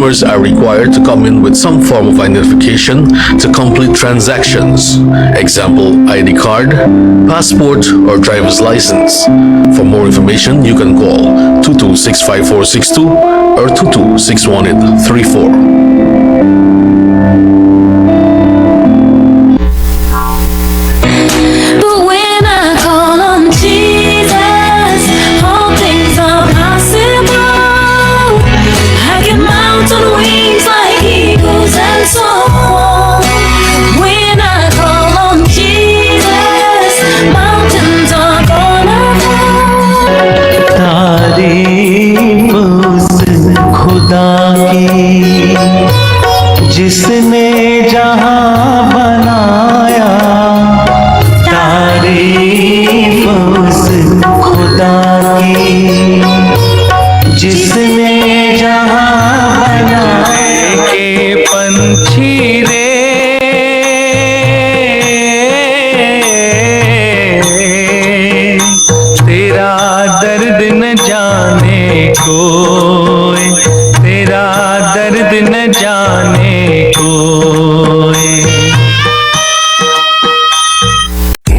customers are required to come in with some form of identification to complete transactions. Example, ID card, passport, or driver's license. For more information, you can call 2265462 or 2261834. जिसने जहां बनाया, तारीफ उस खुदा की जिसने जहां बनाया। के पंछी रे तेरा दर्द न जाने कोई, तेरा दर्द न जाने कोई।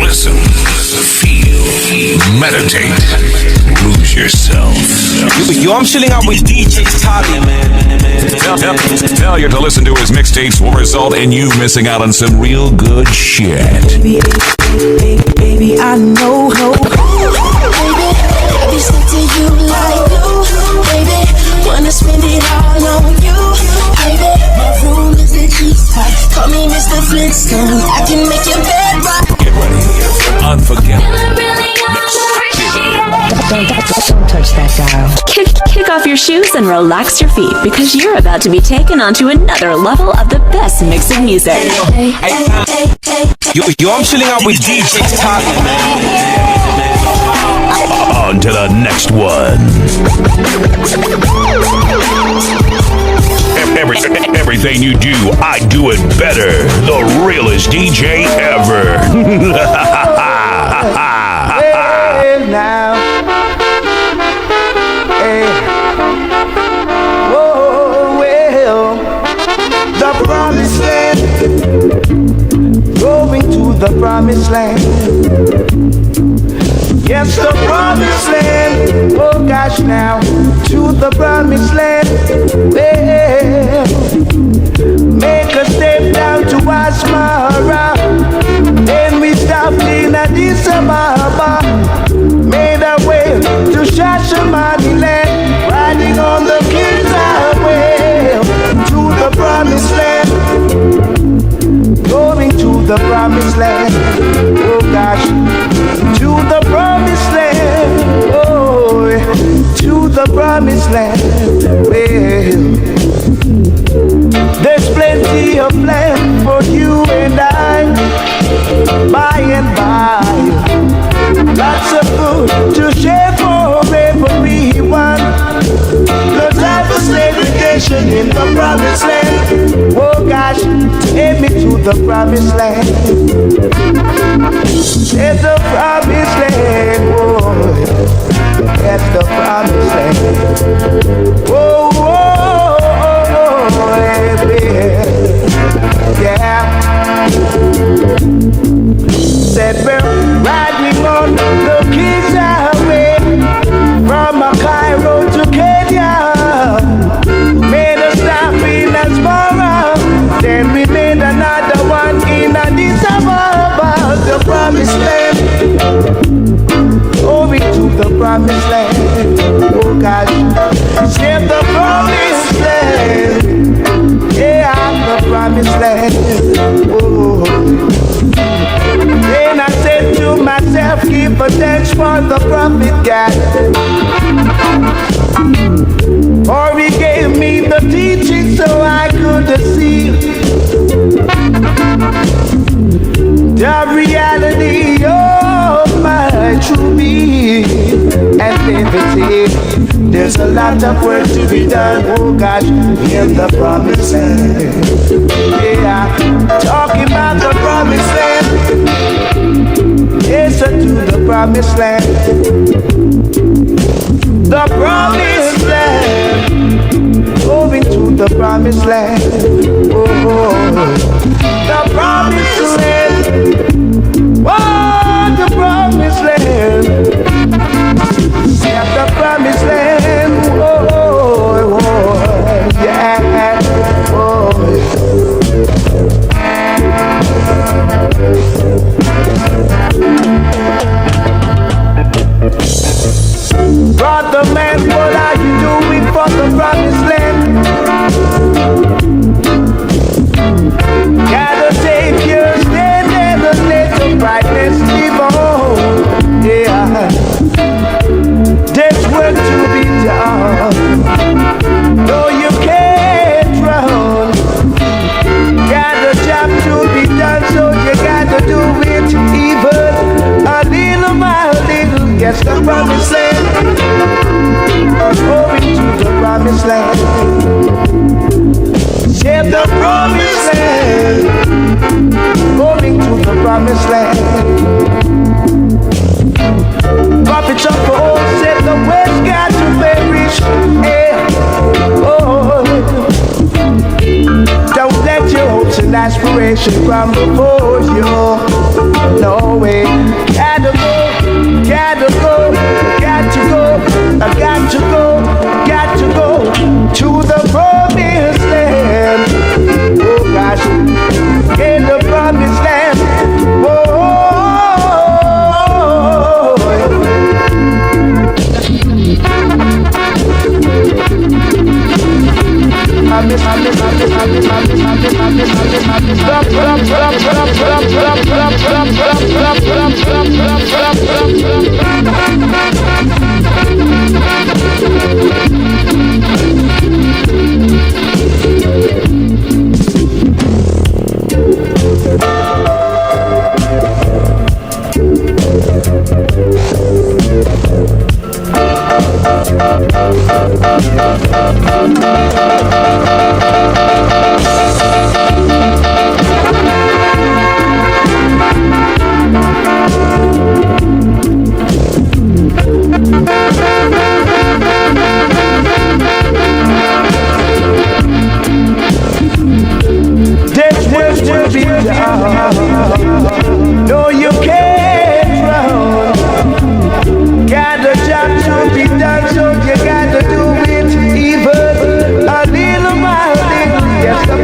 Listen, feel, meditate, lose yourself. Yo, I'm chilling out with DJ Tolly, man. Failure to listen to his mixtapes will result in you missing out on some real good shit. Baby, I know. Baby, I be stuck to you like glue. Baby, wanna spend it all on you. Baby, my room is the G-spot. Call me Mr. Flintstone. I can make your bed rock. Get ready for unforgettable. Don't touch that dial. Kick off your shoes and relax your feet because you're about to be taken onto another level of the best mix of music. Yo, I'm chilling out with DJ Tolly, man. On to the next one. Everything you do, I do it better. The realest DJ ever. Now, hey, whoa, well, the promised land, going to the promised land. Yes, the promised land, oh gosh now, to the promised land. Well, make a step down to Asmara, then we stopped in Addis Ababa. Made our way to Shashamaniland, riding on the King's Highway to the promised land, going to the promised land. Oh gosh, to the promised land, oh, to the promised land. Well, there's plenty of land for you and I, by and by. Lots of food to share for everyone. No time for segregation in the promised land. Oh gosh, take me to the promised land. It's the promised land, oh, that's the promised land. Oh, yeah. Said we're riding on the King's Highway from Cairo to Kenya. Made a stop in Asmara, then we made another one in Addis Ababa. The promised land, over to the promised land. Oh gosh, save the promised land. Yeah, the promised land. Oh. Then I said to myself, give a thanks for the prophet God. For he gave me the teaching so I could see the reality of my true being. And liberty, there's a lot of work to be done, oh gosh, in the promised land. Yeah, talking about the promised land. Yes, to the promised land. The promised land. Moving to the promised land. Oh, the promised land. Oh, the promised land. Yeah, the promised land. Oh, yeah. Oh, brother man, what are you doing for the promised land? Gotta take your stand and let the brightness live on. Yeah, there's work to be done. No, you can't run. Got a job to be done, so you gotta do it even a little by a little. Yes, the promised land. Going to the promised land. Yeah, the promised land. Going to the promised land. Prophets of old said the west got to perish. Yeah. Oh, don't let your hopes and aspirations come before you. No way. Gotta go, gotta go, got to go. I got to go to the promised land. Oh gosh, in the promised land. Oh, no, you can't run. Got a job to be done, so you gotta do it even a little by a little. Yes, the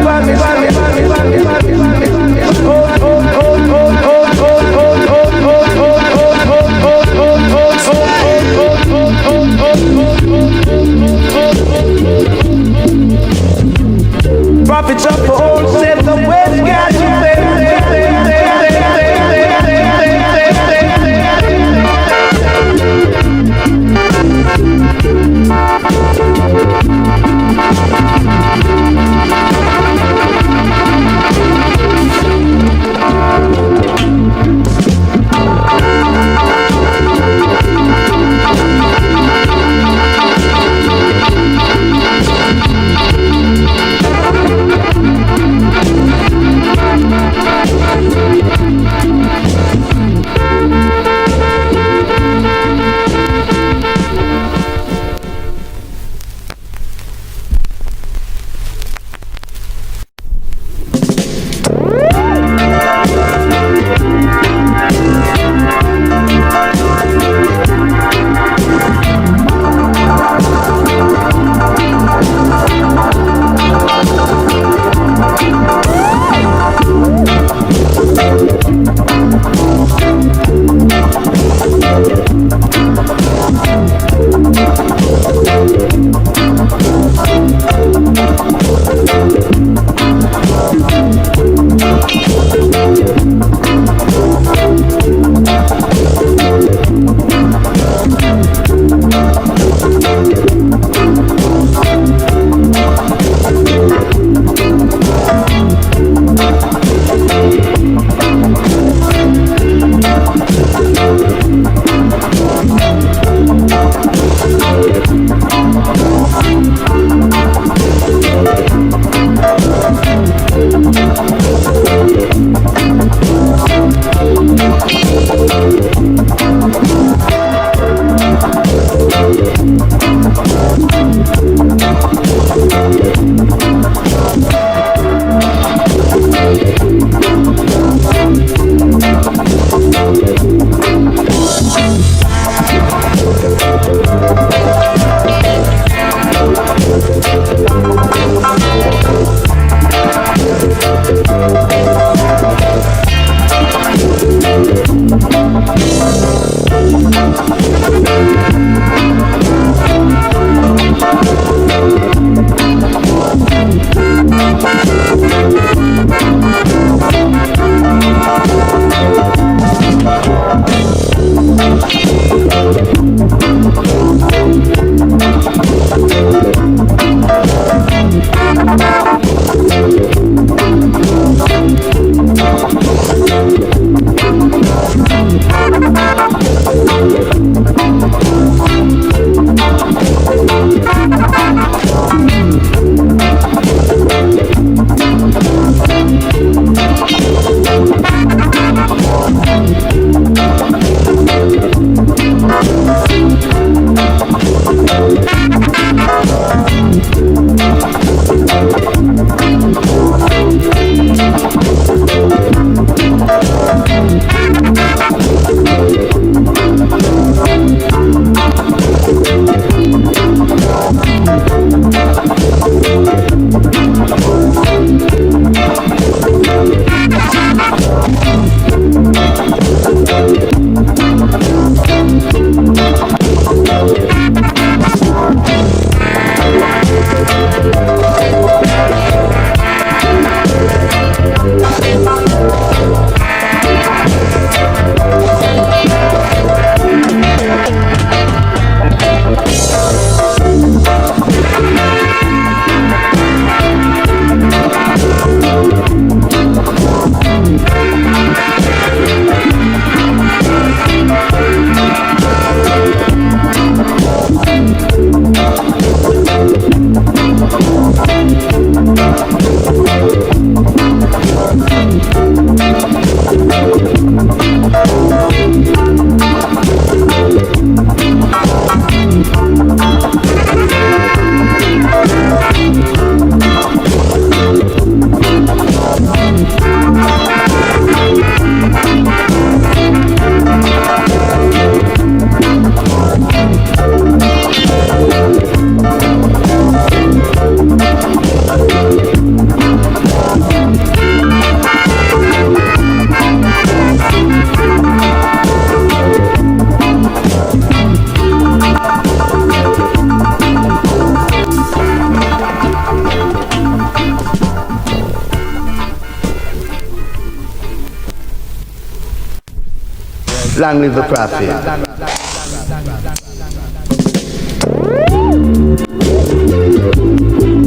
Long live the prophet.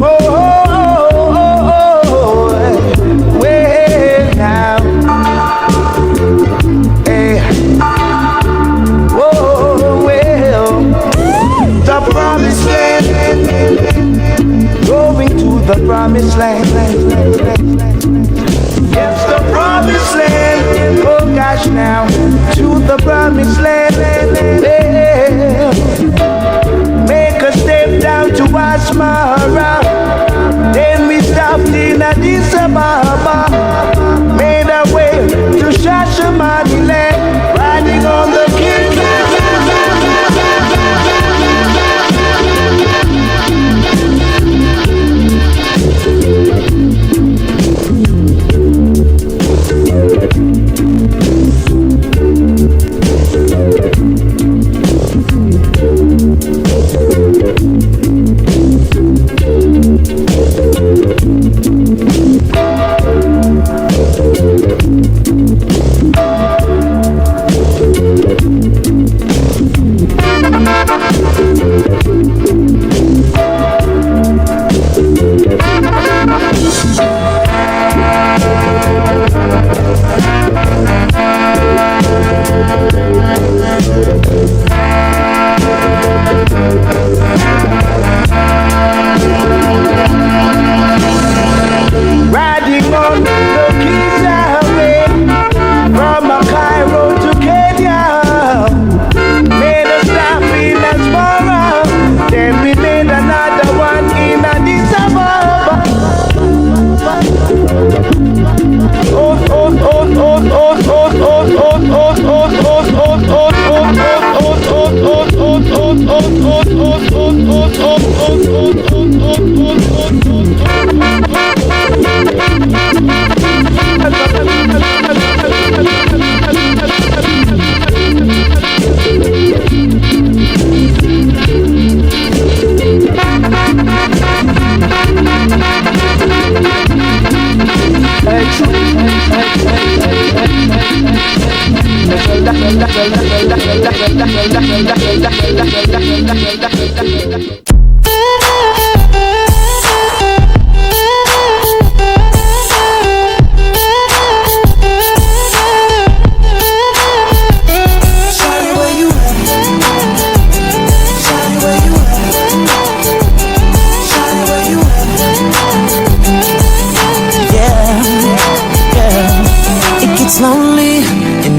Oh, well now, hey, oh well, the promised land, going to the promised land. Yes, the promised land. Oh gosh, now to the promised land. Yeah. Make a step down to Asmara. Then we stopped in Addis Ababa. Made our way to Shashamani land, riding on the king.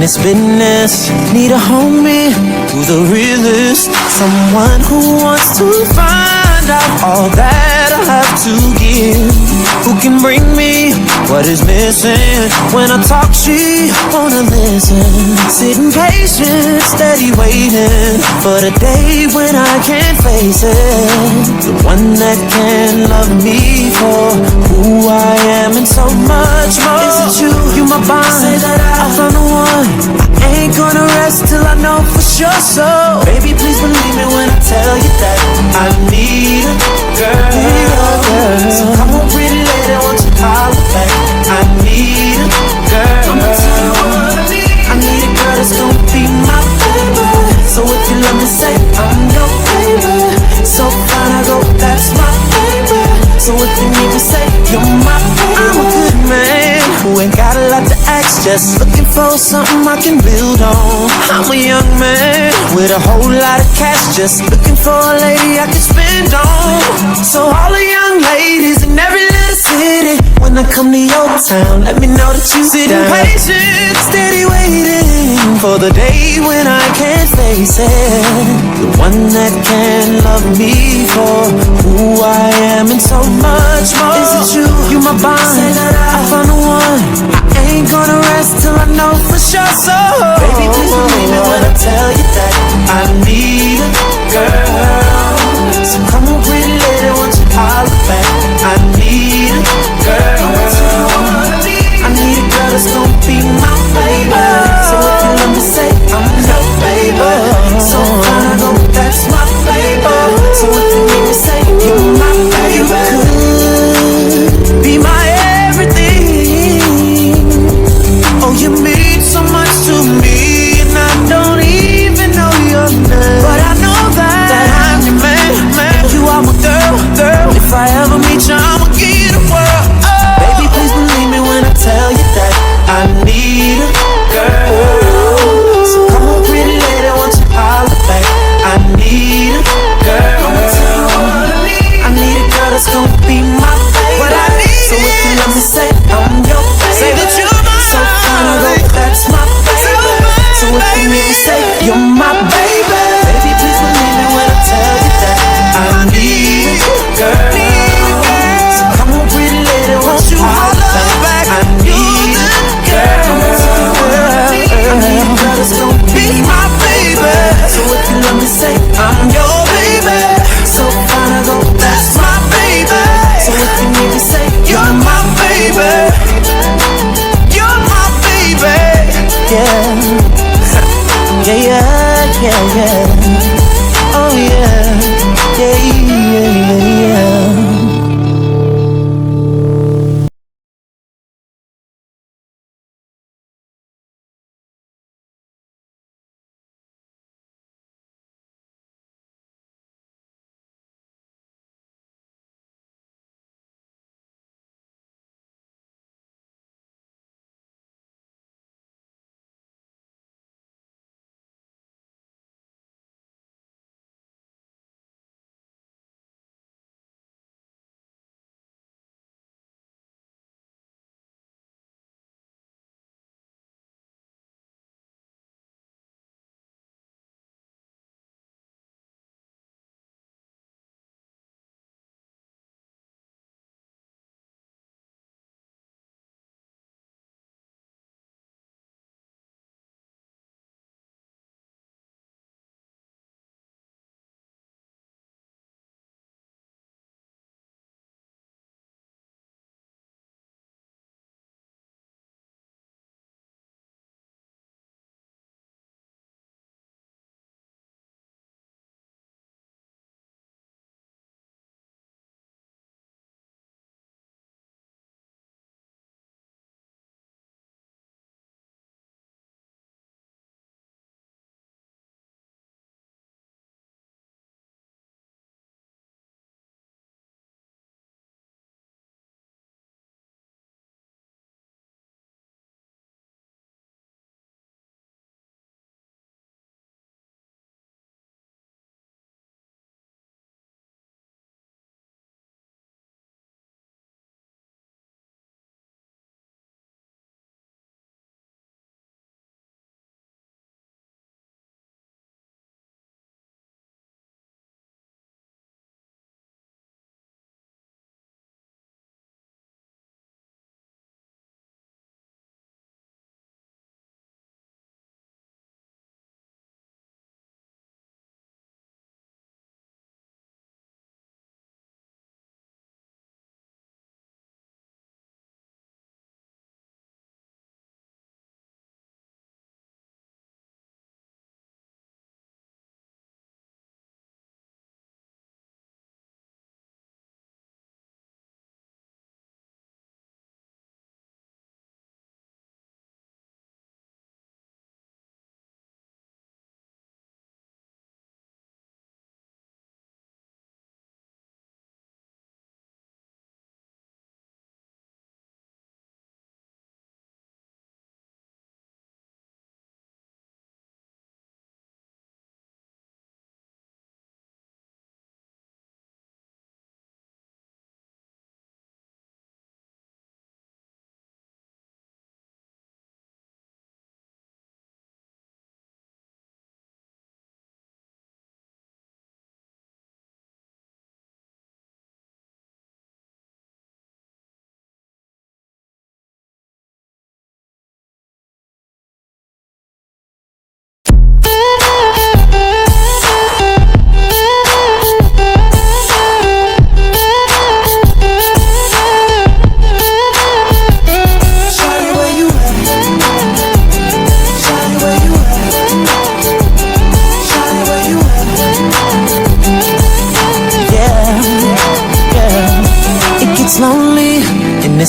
This business, need a homie, who's the realest, someone who wants to find out all that I have to give, who can bring me what is missing. When I talk, she wanna listen, sitting patient, steady waiting for the day when I can face it, the one that can love me for who I am and so much more. Is it you my bond, say that I found the one. I ain't gonna rest till I know for sure. So baby, please believe me when I tell you that I need a girl. So come on, pretty lady, won't you holler back? I need a girl. I'ma tell you what I need. I need a girl that's gonna be my baby. So if you love me, say I'm your baby. So fine, I go, that's my baby. So if you need me, say you're my baby. I'm a good man who ain't got a lot to ask, just looking for something I can build on. I'm a young man with a whole lot of cash, just looking for a lady I can spend on. So all the young ladies in every little city. When I come to your town, let me know that you sit down. Patient, steady waiting for the day when I can't face it. The one that can love me for who I am and so much more. Is it you? You my bond. Say that I found the one. I ain't gonna rest till I know for sure. So baby, please believe me when I tell you that I need a girl. So come on, pretty lady, won't you holler back? I need a girl. I need a girl that's gonna be my baby. So if you let me say I'm your baby, so fine, I know that's my baby. So if you need me say you're my baby, you could be my everything. Oh, you mean so much to me, and I don't even know your name, but I know that I'm your man, man. You are my girl, girl. If I ever meet you, I'ma give you the world. Oh. Baby, please believe me when I tell you that I need a girl. So come on, pretty lady, won't you holler back? I need a girl. I need a girl that's gonna be my baby. What I need. So if you let me say I'm your baby, say that you're my so fine, I know that's my baby. So if you need me say you're my baby, baby, please believe me when I tell you that I need a girl. So come on, pretty lady, won't you holler back? I need a girl. I need a girl that's gonna be my baby. So if you let me say I'm your baby, so fine, I know that's my baby. So if you need me say you're my baby, you're my baby. Yeah, yeah, yeah, yeah, yeah. Oh yeah, yeah, yeah, yeah.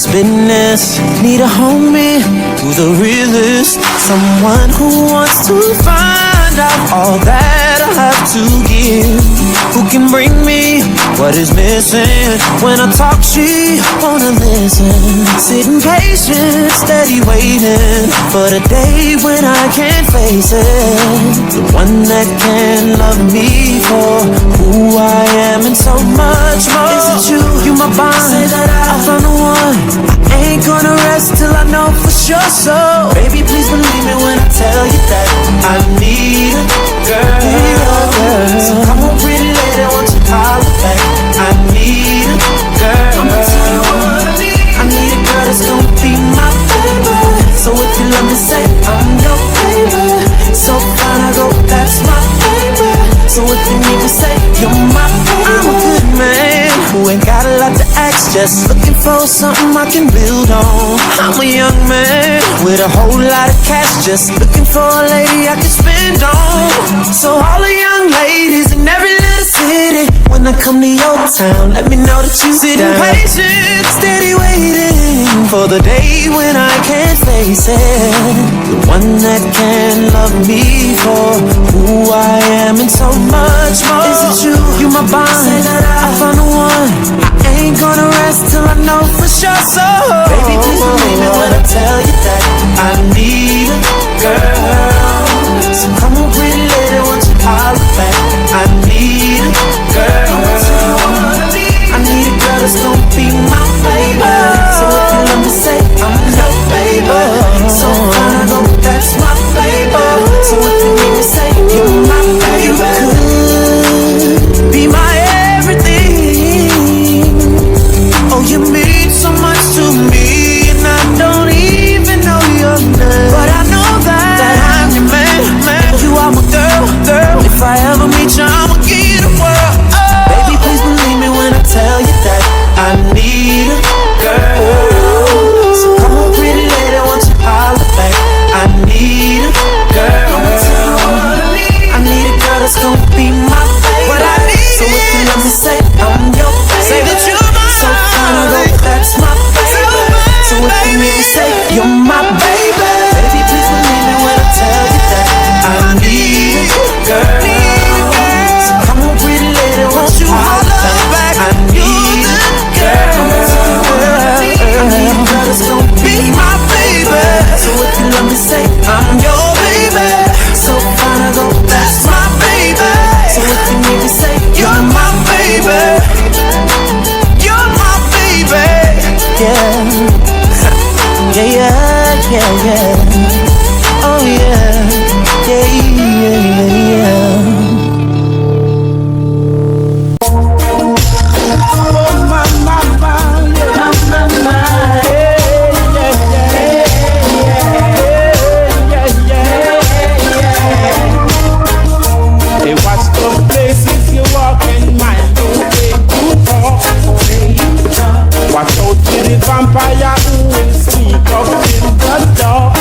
this business. Need a homie, who's the realest. Someone who wants to find out all that I have to give. Who can bring me what is missing? When I talk, she wanna listen. Sitting patient, steady waiting for the day when I can face it. The one that can love me for who I am and so much more. Is it you my bond? Say that I found the one. I ain't gonna rest till I know for sure. So baby, please believe me when I tell you that I need a girl. So come on, pretty lady, won't you holler back? I need a girl. I'ma tell you what I need. I need a girl that's gonna be my baby. So if you love me, say I'm your baby. So fine, I go, that's my baby. So if you need me, say you're my baby. I'm a good man who ain't got a lot to ask, just looking for something I can build on. I'm a young man with a whole lot of cash, just looking for a lady I can spend on. So all the young ladies in every little city, when I come to your town, let me know that you sitting patient, steady waiting for the day when I can face it. The one that can love me for who I am and so much more. Is it you my bond? Say that I found the one. I ain't gonna rest till I know for sure. So baby, please believe me when I tell you that I need a girl. So come on, pretty lady, won't you holler back? I need a girl. I need a girl that's gonna be my baby. So if you let me say I'm your baby, so fine I go, that's my baby. So if you need me say you're my baby, you could be my everything. Oh, you mean so much to me, and I don't even know your name, but I know that I'm your man. You are my girl. If I ever meet you, I'ma give you the world. Oh. Baby, please believe me when I tell you that I need a girl. So come on, pretty lady, won't you holler back? I need a girl. I need a girl that's gonna be my baby. What I need. So if you let me say I'm your baby, say that you're my so fine, I go, that's my baby. So if you need me say you're my baby, baby, please believe me when I tell you that I need a girl. So come on, pretty lady, won't you holler back? I need a girl. I need a girl that's gonna be my baby. So if you let me say I'm your baby, so fine, I go, that's my baby. So if you need me say you're my baby, you're my baby. Yeah. Oh yeah. Hey, watch those places you walk in, mind don't take too far. Watch out for the vampire who will sneak up in the door.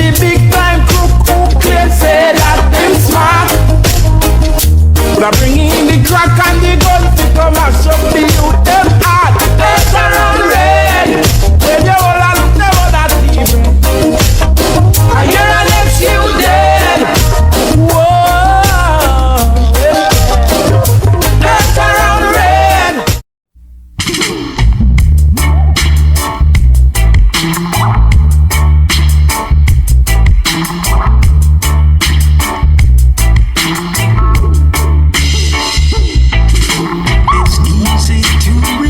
the big time crook who claim say that them smart. But I bring in the crack and the gun to come and show the youth them hard. They turn around red. When you all are never that even. I hear an next you dead. Whoa. They turn around red. It's easy to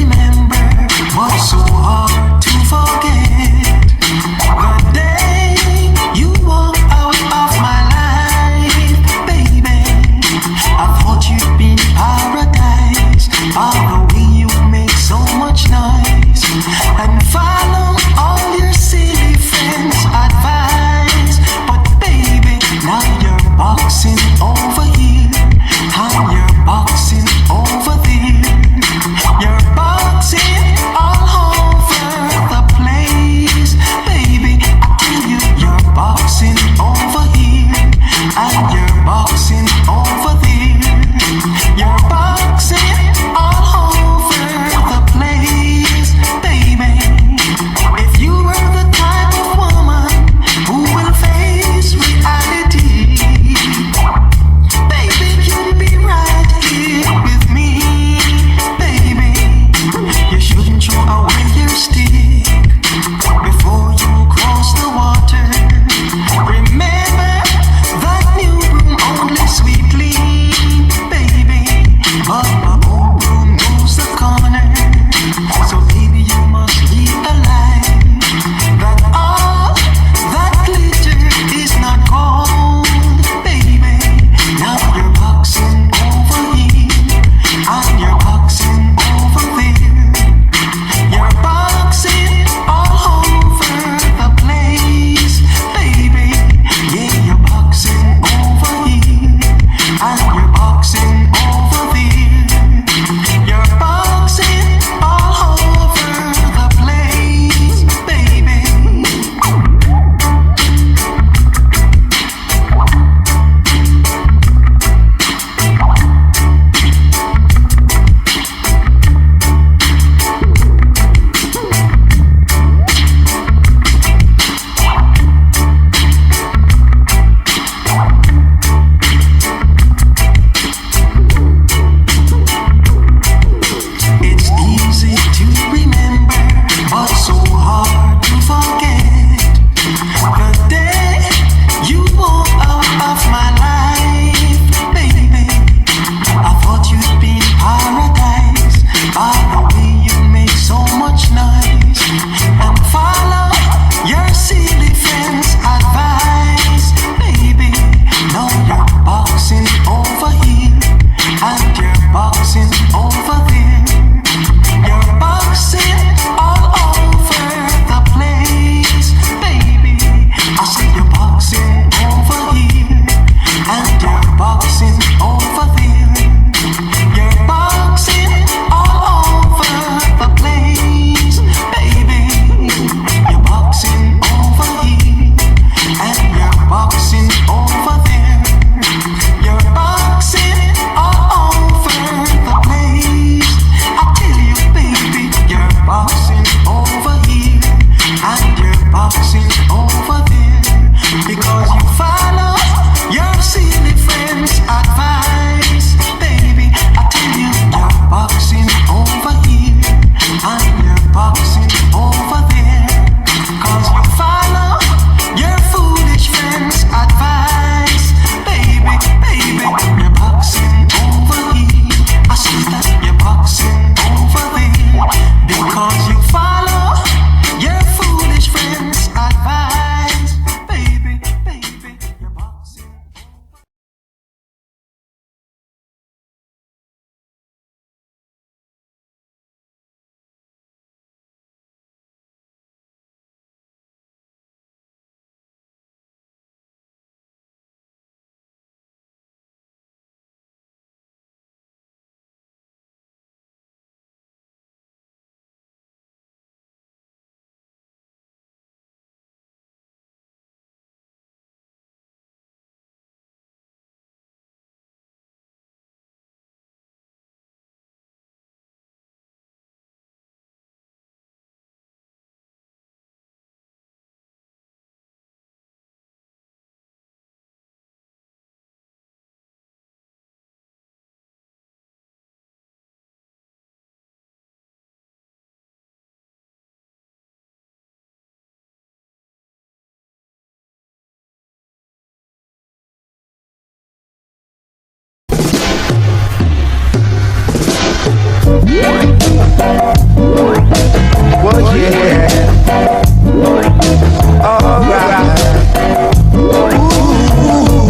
Oh yeah. Alright. Ooh,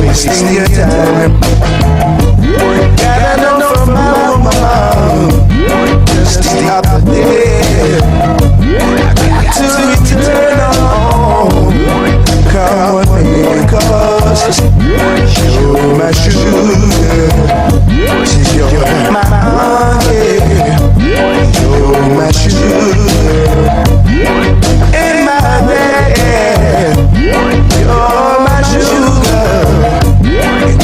wasting your time. Gotta know from my mom, just the other day, I got to return home. Come on, baby, cause you're my sugar, you're my honey, you're my sugar, in my bed, you're my sugar,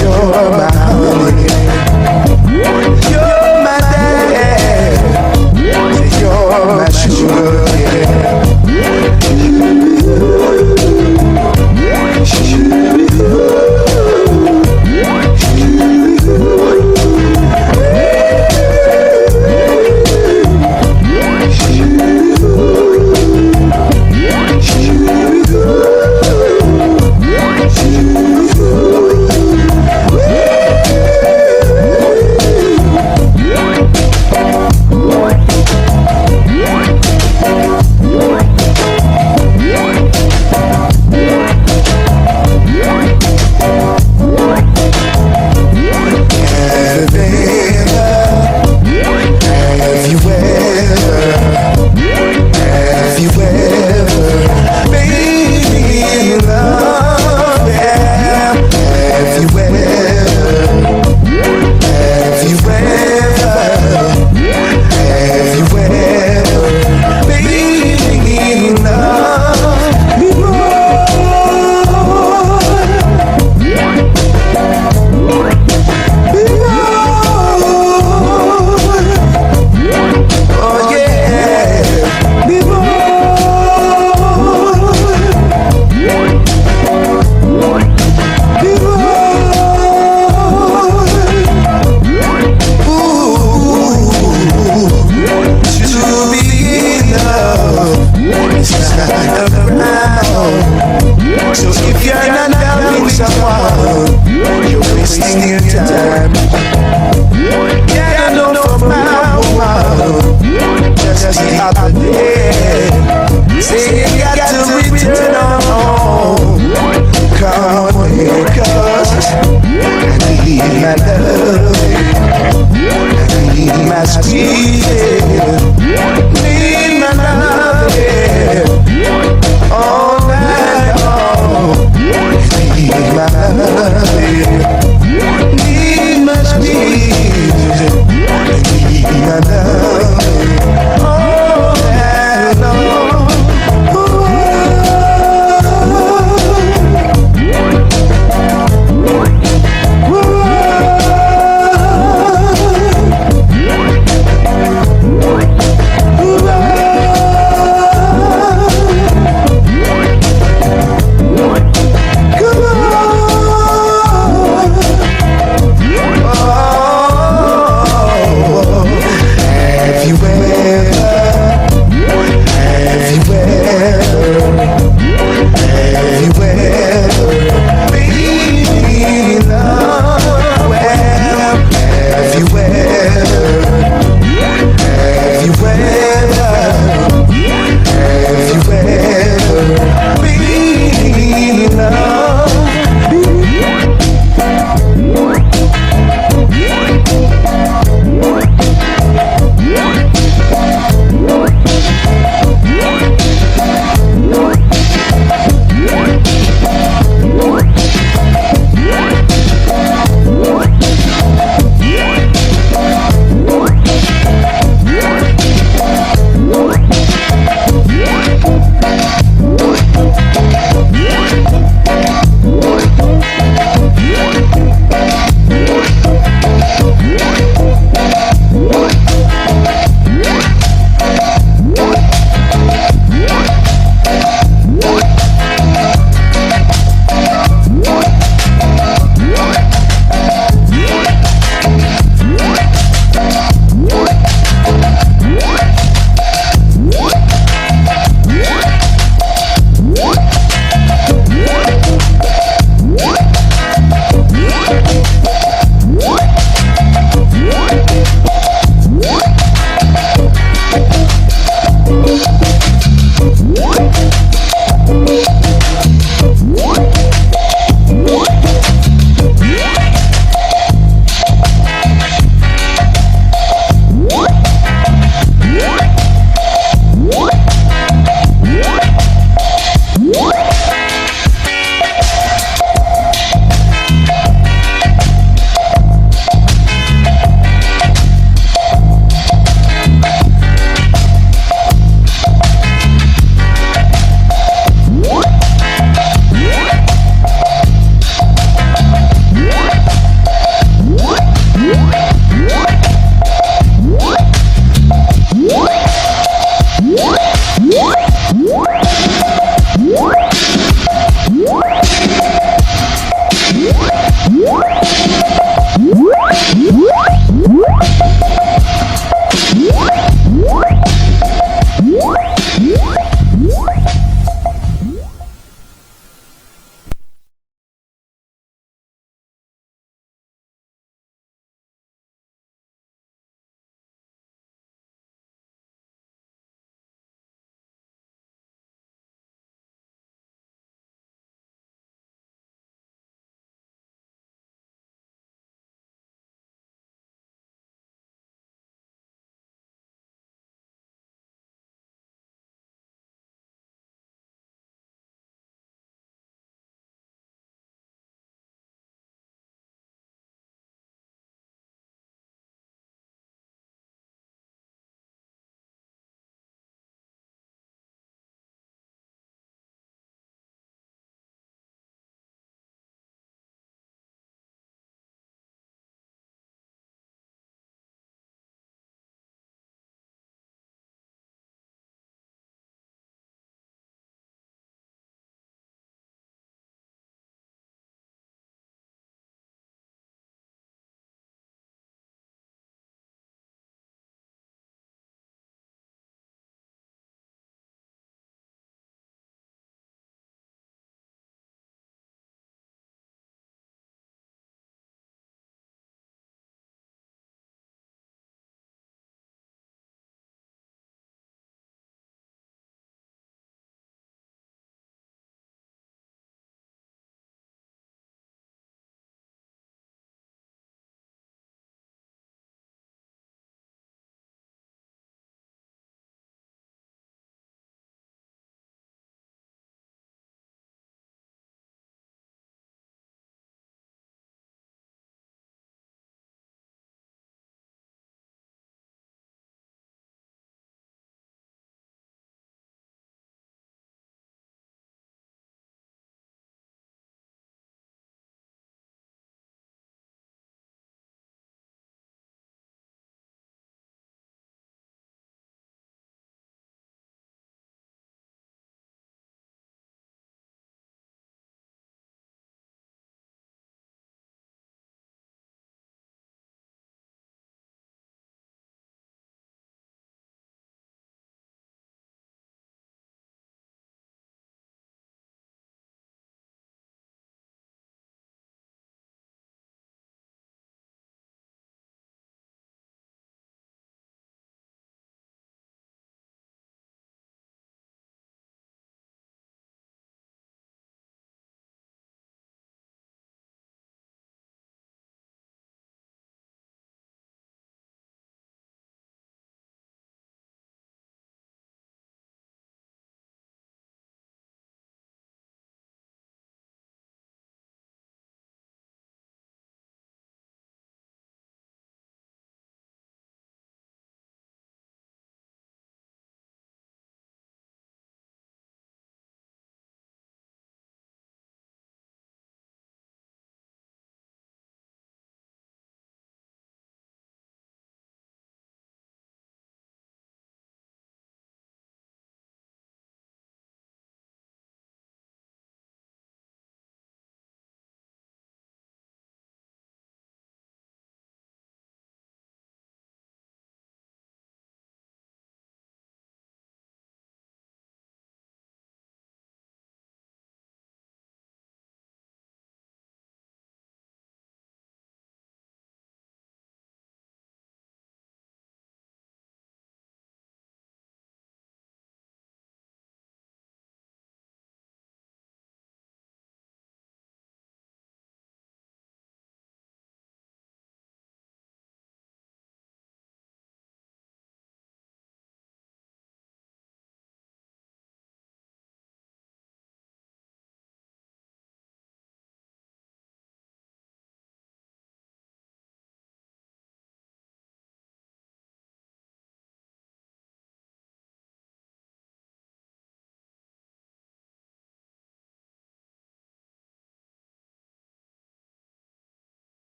you're my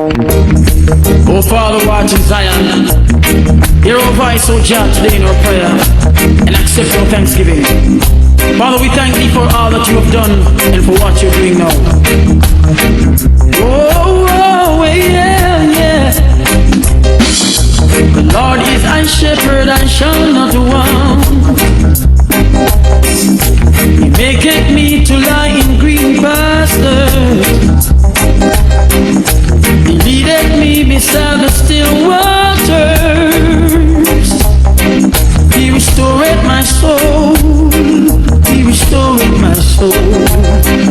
Oh, Father, watch in Zion. Hear our voice, O Jah, today in our prayer, and accept our thanksgiving. Father, we thank Thee for all that You have done and for what You're doing now. Oh, yeah, yeah. The Lord is thy shepherd, I shall not want. He maketh me to lie in green pastures. He leadeth me beside the still waters. He restoreth my soul. He restoreth my soul.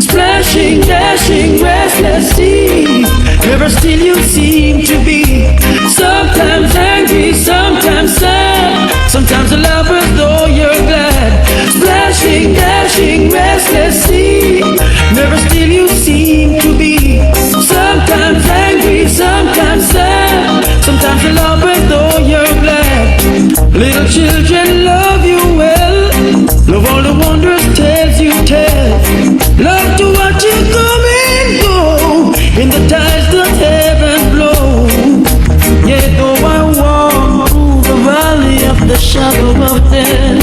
Splashing, dashing, restless sea. Never still You seem to be. Sometimes angry, sometimes sad. Sometimes a lover though You're glad. Splashing, dashing, restless sea. Never still You seem to be. Sometimes angry, sometimes sad. Sometimes a lover though You're glad. Little children love You well. Love all the wondrous tales You tell. Love to watch You come and go in the tides that heaven blow. Yet though I walk through the valley of the shadow of death,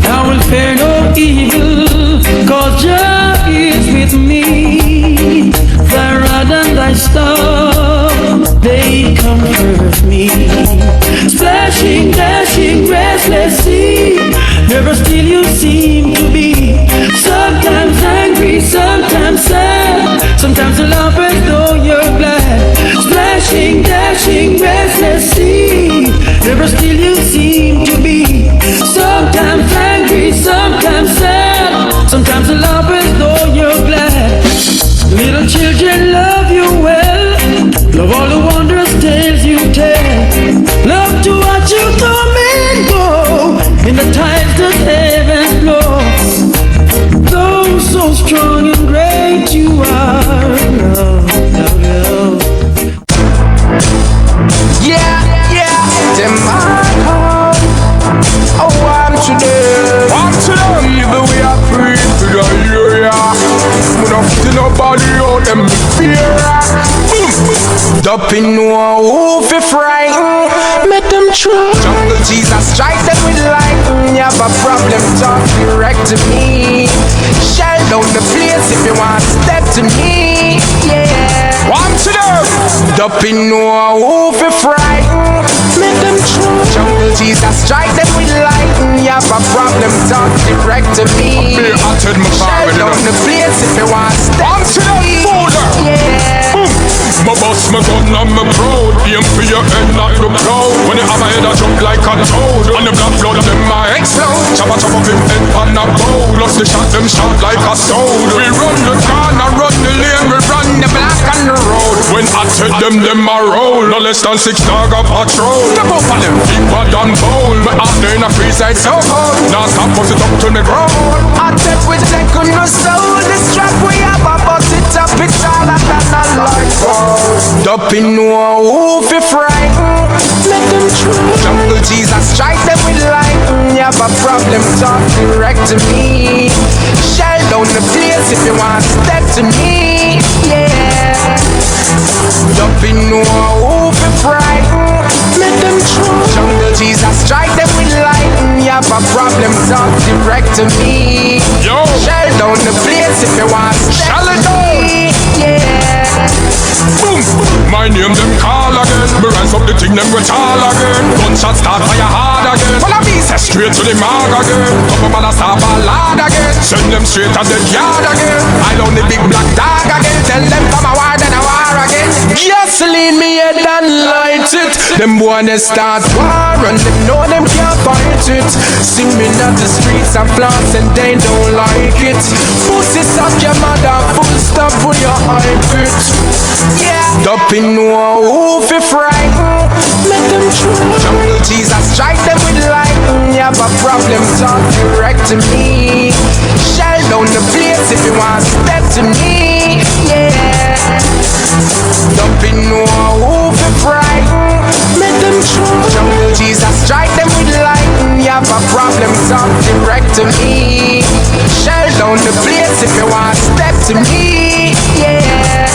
I will fear no evil, 'cause Jah is with me. Thy rod and Thy staff, they comfort me. Splashing, dashing, restless sea. Never still You seem to be. Sometimes angry, sometimes sad. Sometimes a lover though You're glad. Splashing, dashing, restless sea. Never still You seem to be. Sometimes angry, sometimes sad. Sometimes a lover though You're glad. Little children love You well. Love all the wondrous tales You tell. Love to watch You come and go in the tides that heaven blow. Though so strong and great You are. Yeah, yeah, them are oh, I'm to them. I'm to them. Even we are free to the area. We don't see nobody on them fear. Up in no who fi frighten. Make them try. Jungle Jesus strike them with lightning. You have a problem, talk direct to me. Shell down the place if you want step to me. Yeah. One to them. Up in no who fi frighten. Make them try. Jungle Jesus strike them with lightning. You have a problem, talk direct to me. Shell down the place if you want step to me. Yeah. My boss, my gun, and my proud. Aim for your head, not the crowd. When you have a head, I jump like a toad. And the black blood, them might explode. Chop up him head on a bowl. Lost the shot, them shot like a sword. We run the corner, run the lane, we run the black on the road. When I tell them a roll. No less than 6 dog of patrol. The both of them deeper than bowl. But out there in a free side so cold. Now stop, bust it up till me grow. I take with take on no soul. This trap we have a bust it up. It's all that a light goes. Up in no who fi frighten. Let them try. Jungle Jesus strike them with lightning. You have a problem, talk direct to me. Shell down the place if you want step to me. Yeah. Up in no who fi frighten. Let them try. Jungle Jesus strike them with lightning. You have a problem, talk direct to me. Yo. Shell down the place if you want step to me. Yeah. Boom. My name them call again. Me rise up the thing them go tall again. Gunshot start fire hard again. Well I be say straight to the mark again. Couple man a start ballad again. Send them straight to the yard again. I down the big black dog again. Tell them come a war then a war again. Just lean me head and light it. Them boy they start war and them know them can't fight it. Sing me on the streets and flaunt and they don't like it. Pussy suck your mother full stop for your hype it. Yeah. Up in no who fi frighten. Let them try. Jungle Jesus strike them with lightning. You have a problem, talk direct to me. Shell down the place if you want step to me. Yeah. Up in no who fi frighten. Let them try. Jungle Jesus strike them with lightning. You have a problem, talk direct to me. Shell down the place if you want step to me. Yeah.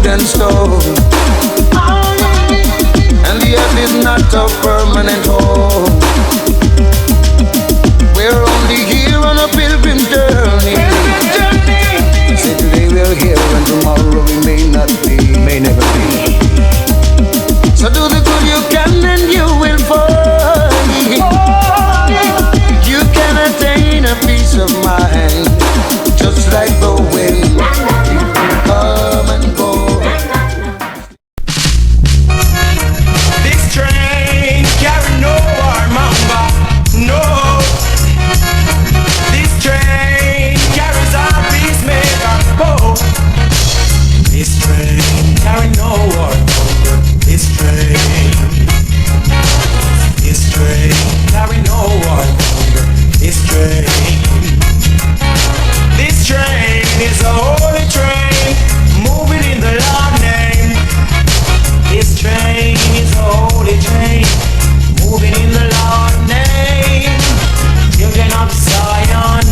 wood and stone. And the earth is not a permanent home. We're only here on a pilgrim journey. Say today we're here and tomorrow we may not be, may never be. So do the good you can and you will find. You can attain a peace of mind, just like the wind. It will come and go. This train carry no armor, no. This train carries our peacemaker. Oh. This train carry no armor. This train carry no armor. This train is a holy train, moving in the Lord's name. This train is a holy train, moving in the Lord's name. Children of Zion,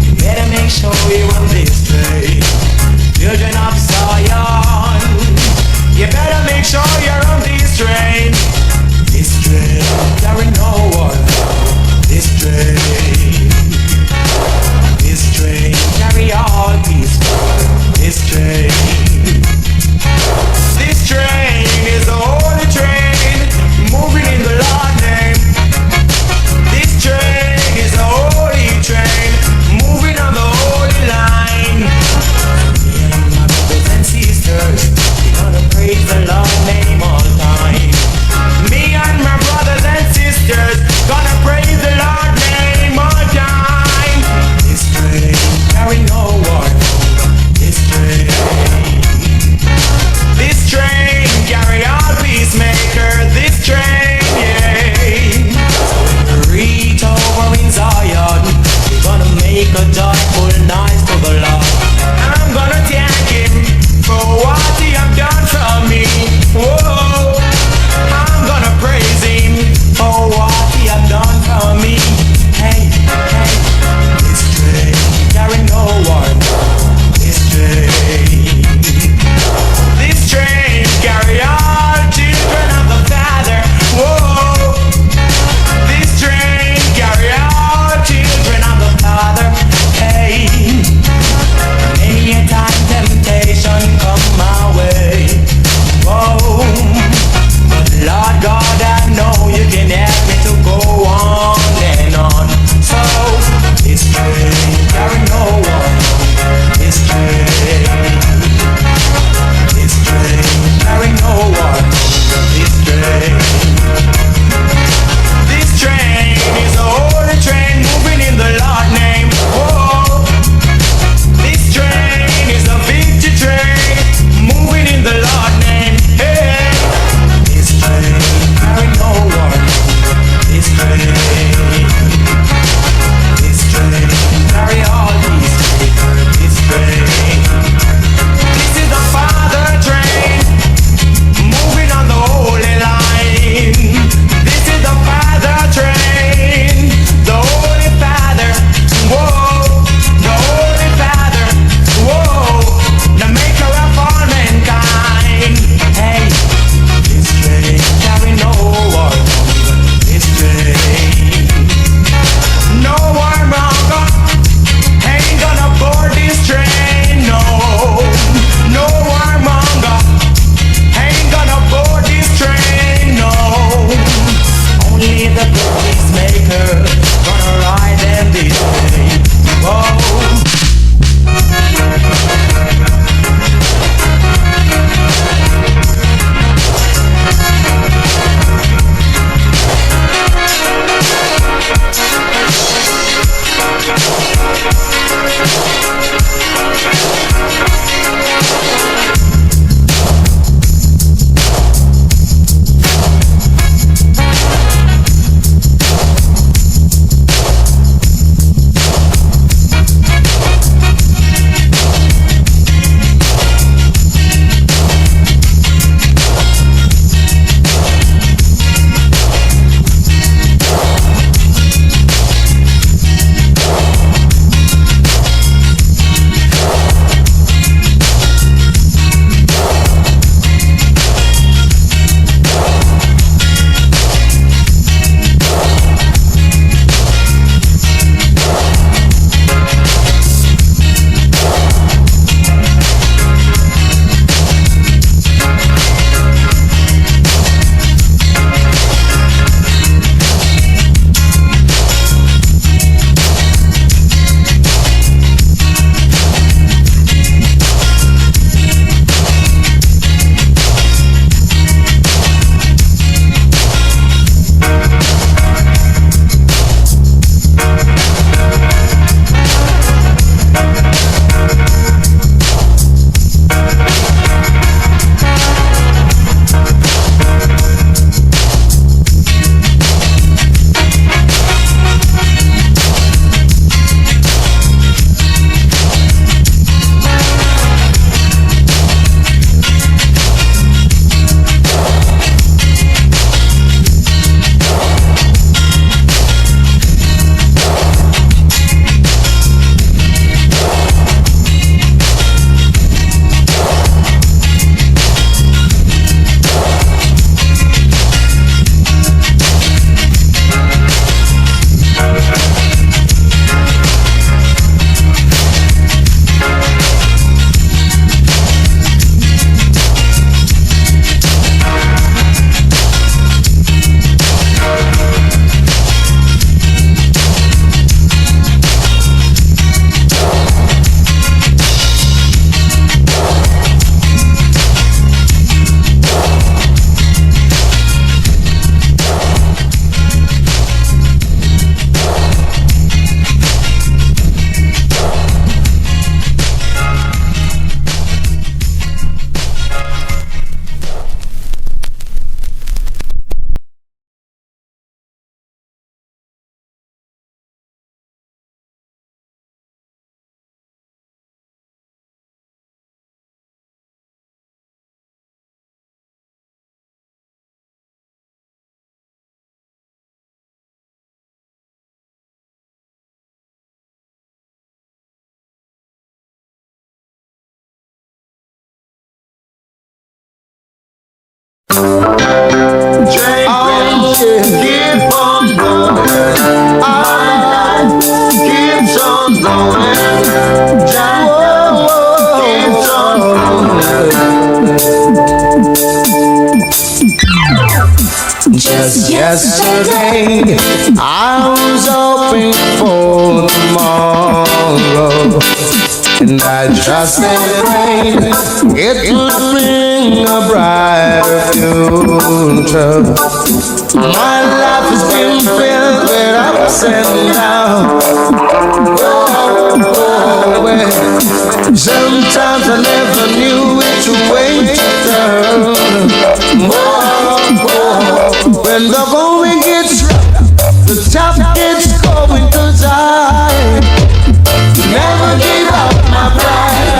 you better make sure you're on this train. Children of Zion, you better make sure you're on this train. This train carry no one. This train carry all peace. This train is a holy train, moving in the Lord's name. This train is a holy train, moving on the holy line. Me and my brothers and sisters, we're gonna praise the Lord's name all time. Me and my brothers and sisters, gonna praise the Lord's name all time. This train carry no one. This train carry all peacemaker. This train, yeah. So when we reach over in Zion, we're gonna make a joyful noise to the Lord. I'm gonna thank Him for what He have done for me. Whoa. I'm gonna praise Him for what He have done for me. Hey, hey. This train carry no one. This train carry all children of the Father. Whoa. This train carry all children of the Father. Hey. Many a time temptation come my way. Just yesterday, I was hoping for tomorrow, and I trusted and prayed it would bring a brighter future. My life has been filled with ups and downs. Sometimes I never knew which way to turn. When the going gets rough, the top gets going, 'cause I never gave up my pride,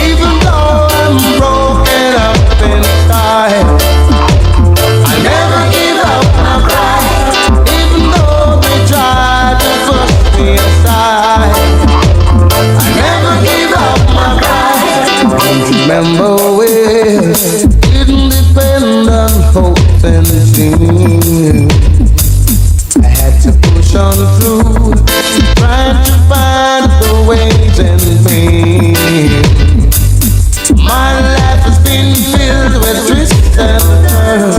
even though I'm broken up inside. I never gave up my pride, even though they tried to push me aside. I never gave up my pride. Don't remember when didn't depend on hope and dreams. I had to push on through, trying to find the ways and means. My life has been filled with twists and turns.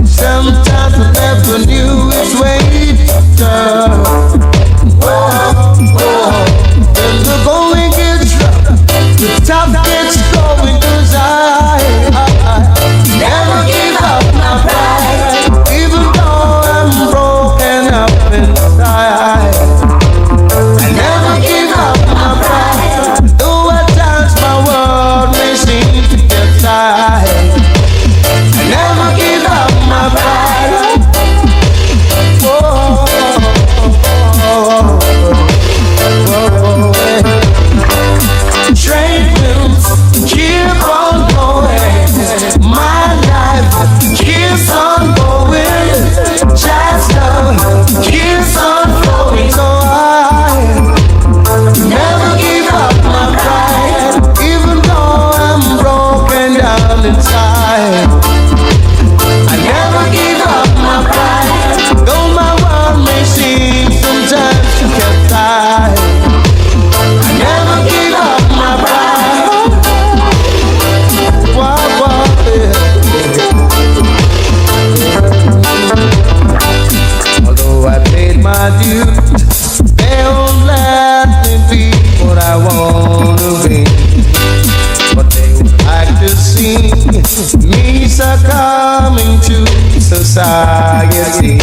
Sometimes I never knew which way to turn. When the going gets rough, the top gets going, 'cause I never give up my pride, even though I'm broken up inside. I never give up my pride, though at times my world may seem to get tired. I never give up my pride. Train wheels keep on going, my life keeps on going, jazz love keeps on flowing, so I never give up my pride, even though I'm broken down inside. I never give up my pride, though my world may seem sometimes to get tired. I never give up my pride. Although I paid my dues, they won't let me be what I want to be. But they would like to see me succumbing to society.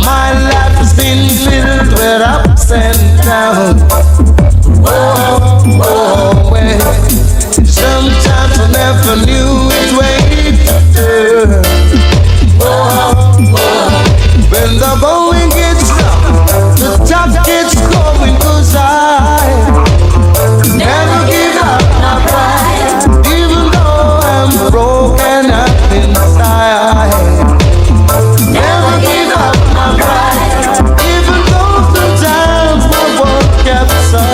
My life has been filled with ups and downs. Sometimes I never knew which way to turn. When the going gets rough, the top gets going, 'cause I never give up my pride, even though I'm broken up inside. Never give up my pride, even though sometimes my world gets so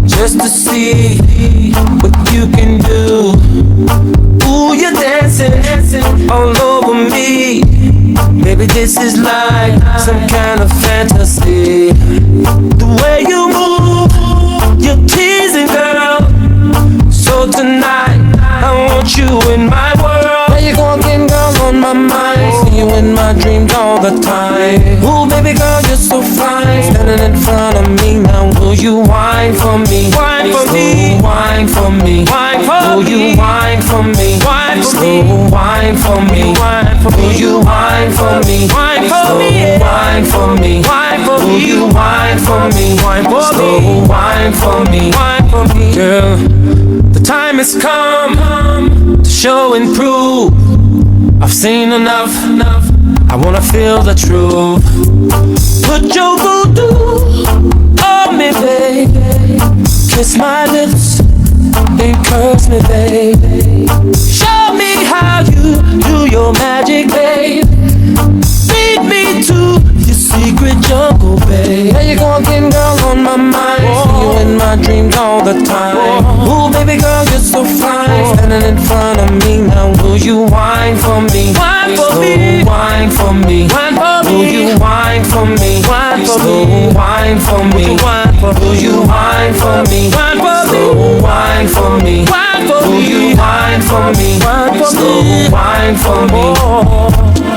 Just to see what you can do. Ooh, you're dancing all over me. Baby, this is like some kind of fantasy. The way you move, you're teasing, girl. So tonight, I want you in my world. Now you're gonna girl on my mind. See you in my dreams all the time. Ooh, baby girl, you're so fine. Standing in front of me now. Will you whine for me? Whine for me. Whine for me. Whine for me. Will you whine for me? Whine for me. Whine for me. Whine for me. Will you whine for me? Whine for me. Whine for me. Whine for me. Will you whine for me? Whine for me. Whine for me. Whine for me. Girl, the time has come to show and prove. I've seen enough. I wanna feel the truth. Put your voodoo on me, baby. Kiss my lips and curse me, baby. Show me how you do your magic, babe. Lead me to your secret jungle, babe. Now you're gonna get girl on my mind. See you in my dreams all the time. Ooh, baby girl, you're so fine. Standing in front of me now. Will you whine for me? Whine for me. Whine for me. Whine for me. Will you whine for me? Whine for me. Whine for me. Will you whine for me? Whine for me. Whine for me. Will you whine for me? Whine for me.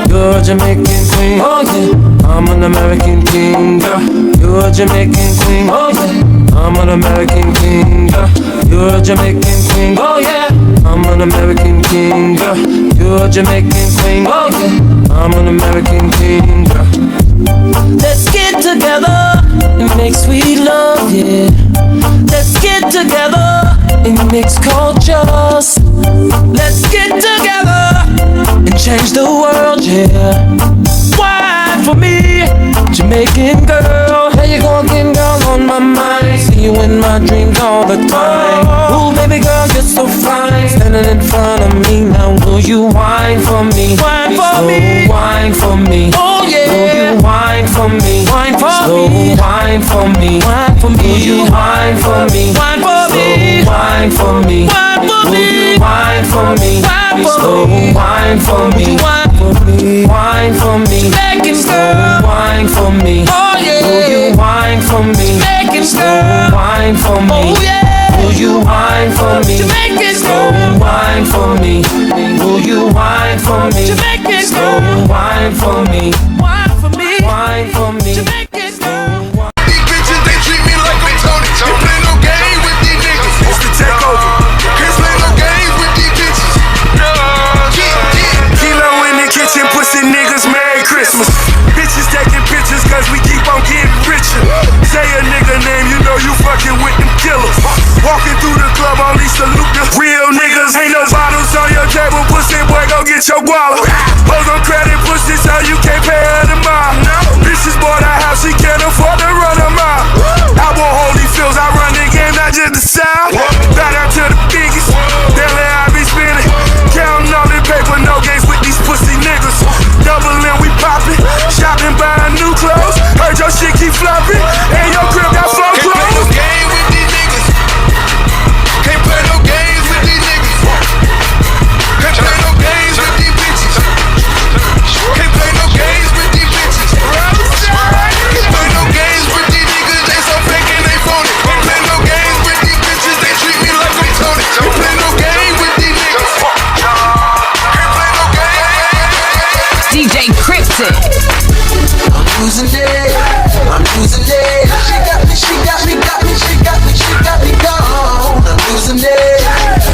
You're a Jamaican queen, oh yeah. I'm an American king, girl. You're a Jamaican queen, oh yeah. I'm an American king, girl. You're a Jamaican queen, oh yeah. I'm an American king, girl. You're a Jamaican queen, oh yeah. I'm an American king, girl. Let's get together and make sweet love, yeah. Let's get together and mix cultures. Let's get together and change the world, yeah. Wine for me, Jamaican girl. Now you're gonna get girl on my mind. See you in my dreams all the time. Ooh, baby girl, you're so fine. Standing in front of me now. Will you whine for me? Whine for me. Whine for me. Oh yeah. Will you whine for me? Whine for me. Whine for me. Whine for me. Will you whine for me? Whine for me. Whine for me. Whine for me. Will you whine for me? Whine for me. Whine for me. Whine for me. Whine for me. Jamaican girl. Whine for me. Oh yeah. Will you whine for me? Jamaican girl. Whine for me. Oh yeah. Will you whine for me? Jamaican girl. Whine for me. Will you whine for me? Jamaican girl. Whine for me. Whine for me. Whine for me. Jamaican girl. These bitches, they treat me like I'm Tony. Can't play no game with these niggas. It's the takeover. Can't play no games with these bitches. Kilo in the kitchen, pussy niggas, Merry Christmas. Bitches taking pictures cause we keep on getting richer. Say a nigga name, you know you fucking with them killers. Walking through the club, only salute the real niggas. Ain't no bottles on your table, pussy boy, go get your guala. Hoes on credit, pussy, so you can't pay her the mile. Bitches bought a house, she can't afford to run a mile. I want holy fields, I run the game, not just the sound. Back out to the biggest, daily I be spinning. Counting all the paper, no games with these pussy niggas. Doubling, we popping, shopping, buying new clothes. Heard your shit keep flopping, and your crib got flow clothes. Can't play no game with these niggas. Can't play no games with these niggas. Can't play no games with these bitches. Can't play no games with these bitches. Can't play no games with these niggas. They so fake and they phony. Can't play no games with these bitches. They treat me like I'm Tony. Can't play no game with these niggas. Can't play no game. DJ Cryptic. I'm losing it. I'm losing it. She got me, she got me, got me, she got me, she got me gone. I'm losing it.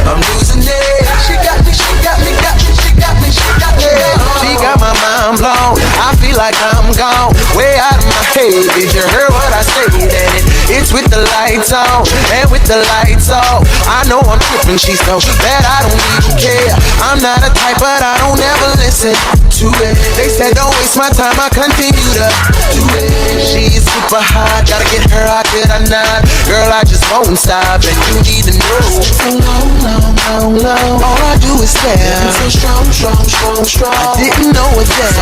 I'm losing it. She got me, she got me, got me, she got me, she got me gone. She got my mind blown. I feel like I'm gone, way out of my head. Did you hear what I said? And it's with the lights on and with the lights off. I know I'm tripping. She's so bad I don't even care. I'm not a type, but I don't ever listen to to it. They said don't waste my time, I continue to do it. She's super hot, gotta get her out, could I not? Girl, I just won't stop, and you need to know. So long, all I do is stare. So strong. I didn't know it there.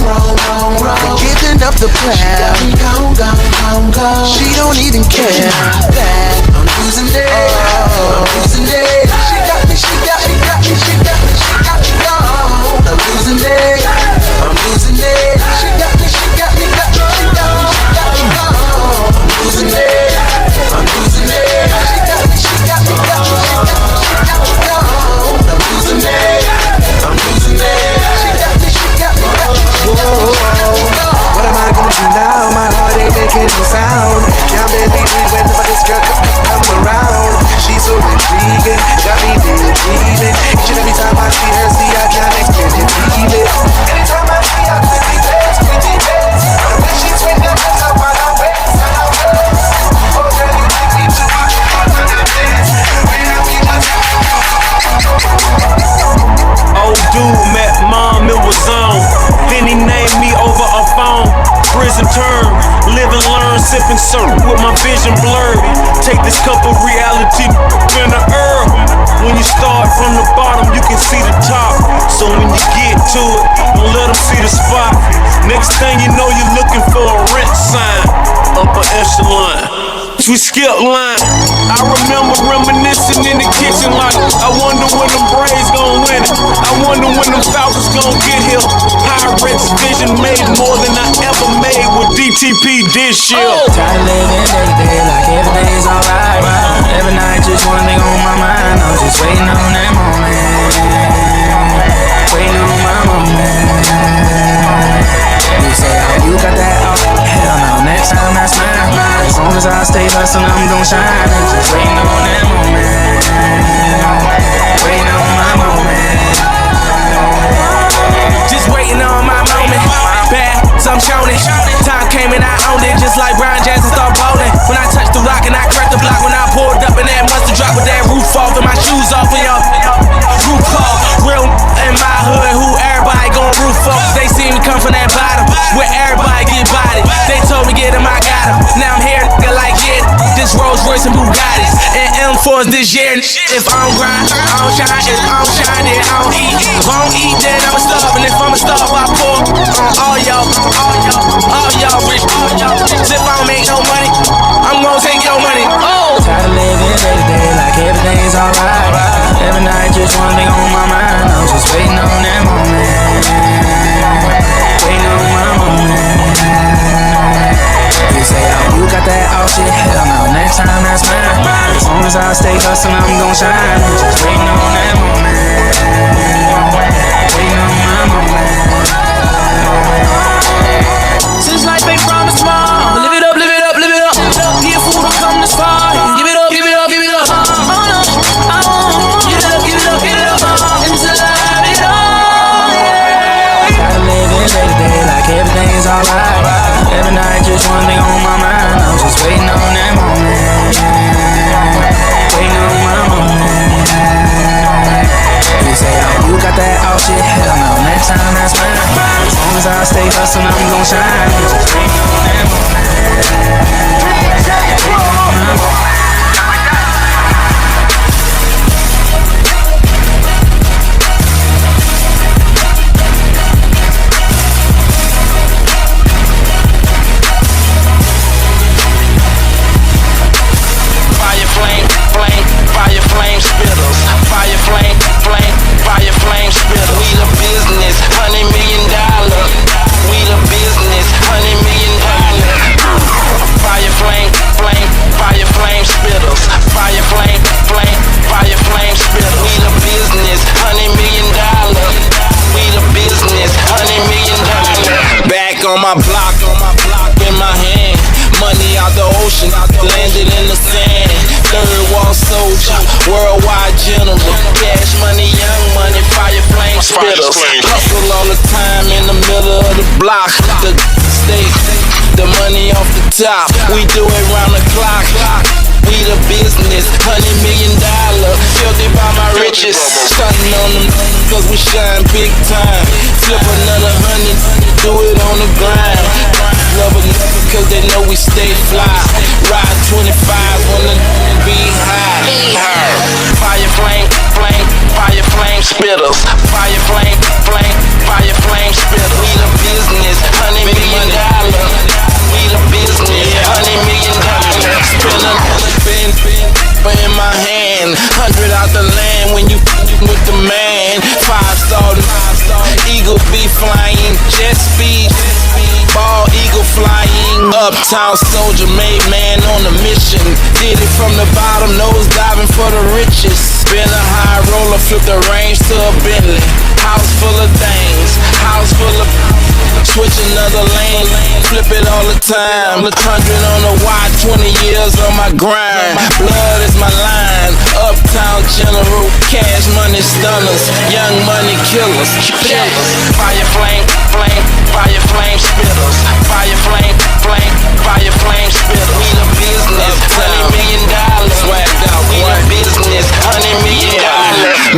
Wrong. Giving up the plan. She don't even care that I'm losing it. I'm losing it. She got me gone. I'm losing it. I'm losing it. She got me gone. I'm losing it. I'm losing it. She got me gone. I'm losing it. I'm losing it. She got me gone. What am I gonna do now? My heart ain't making no sound. Can't barely breathe whenever this girl come around. She's so intriguing, got me dreaming. Each and every time I see her, I can't explain it, feel it. Anytime I see her, pretty face. The way she twin them hands up while I'm waiting, and I'm oh, girl, you take me to my heart when I'm dancing. When I feel my Old dude met mom, it was on. Then he named me over a phone. Prison term, live and learn, sipping syrup with my vision blurred. Take this cup of reality in the herb. When you start from the bottom, you can see the top. So when you get to it, don't let them see the spot. Next thing you know, you're looking for a rent sign. Upper echelon. We skip line. I remember reminiscing in the kitchen like, I wonder when them Braves gon' win it. I wonder when them Falcons gon' get here. Pirates vision made more than I ever made with DTP this year. Tired of living day to day like everything's alright. Every night just one thing on my mind. I'm just waiting on that moment. Waiting on my moment. You say, oh, you got that? Oh, hell no, next time that's mine. As long as I stay hustling, I'm gon' shine. Just waiting on that moment. Waiting on my moment. Just waiting on my moment. Bad, so I'm showing it. Time came and I owned it, just like Brian Jackson start bowling. When I touched the rock and I cracked the block, when I pulled up and that mustard drop with that roof off and my shoes off and your roof off. Real in my hood, who everybody gon' roof off. They see me come from that bottom, where everybody get bodied. They told me get him, I got him. Now I'm here, nigga, like yeah, this Rolls Royce and Bugattis and M4s this year. If I don't grind, I don't shine. If I don't shine, then I don't eat. If I don't eat, then I'm a starve. And if I'm a starve, I pour on all y'all rich. If I don't make no money, I'm gon' take your money. Oh, tired of living day to day like everything's alright. Every night just one thing on my mind. I'm just waiting on that moment. Waiting on my moment. You say, oh, you got that? Oh shit, hell no, next time that's mine. As long as I stay hustling, I'm gon' shine. Just waiting on that moment. Waiting on my moment. Since life ain't promised tomorrow, live it up, live it up, live it up. Here food will come this far. Give it up, give it up, give it up. Oh no, give it up, give it up, give it up. Until I have it all, yeah. Tired of living day to day like everything's alright. Every night just one thing on my mind. I'm just waiting on that moment. Waiting on my moment. You say, oh, you got that? Oh shit, hell no, next time that's mine. As long as I stay hustling, I'm gon' shine. Just waiting on that moment. Waiting on my moment. On my block, in my hand. Money out the ocean, landed in the sand. Third wall soldier, worldwide general. Cash money, young money, fire flame spitters. Hustle all the time in the middle of the block. The state, the money off the top. We do it round the clock. We the business, $100 million. Filthy by my riches. Stunting on them, cause we shine big time. Flip another 100, do it on the grind. Love a nigga cause they know we stay fly. Ride 25s when the be high. Fire flame, flame, fire flame spitters. Fire flame, flame, fire flame spitters. We the business, $100 million. We the business, $100 million. Spin in my hand, 100 out the land when you with the man. 5-star, eagle be flying, jet speed, ball eagle flying. Uptown soldier, made man on a mission. Did it from the bottom, nose diving for the riches. Been a high roller, flip the range to a Bentley. House full of things, house full of. Switch another lane, flip it all the time. 100 on the watch, 20 years on my grind. Blood is my line, uptown general. Cash money stunners, young money killers. Fire flame, flame, fire flame spitters. Fire flame, flame, fire flame spitters. We the business, $100 million. Swagged out, we the business, $100 million.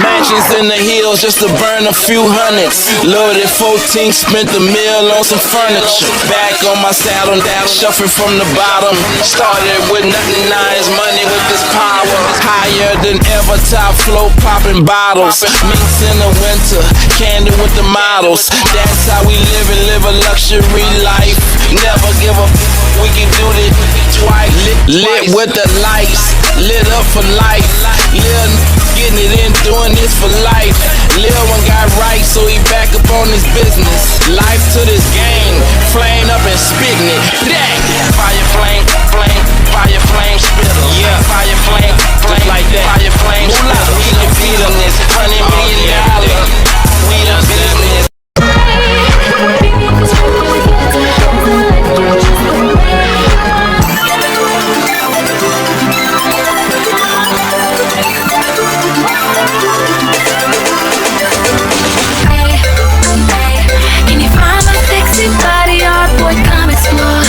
Mansions in the hills just to burn a few hundreds. Loaded 14, spent the meal on some furniture. Back on my saddle, down shuffling from the bottom. Started with nothing, now it's money with this power. Higher than ever, top flow, popping bottles. Minks in the winter, candy with the models. That's how we live a luxury life. Never give up, we can do this twice. Lit with the lights, lit up for life. Lil getting it in, doing this for life. Lil one got right, so he back up on his business. Life to this game, flame up and spitting it. Dang. Fire flame, flame, fire flame spitter. Yeah, fire flame, flame, like that. Fire flame spitter. We the business, $100 million. We the business. Can you find my sexy body, art boy, come explore?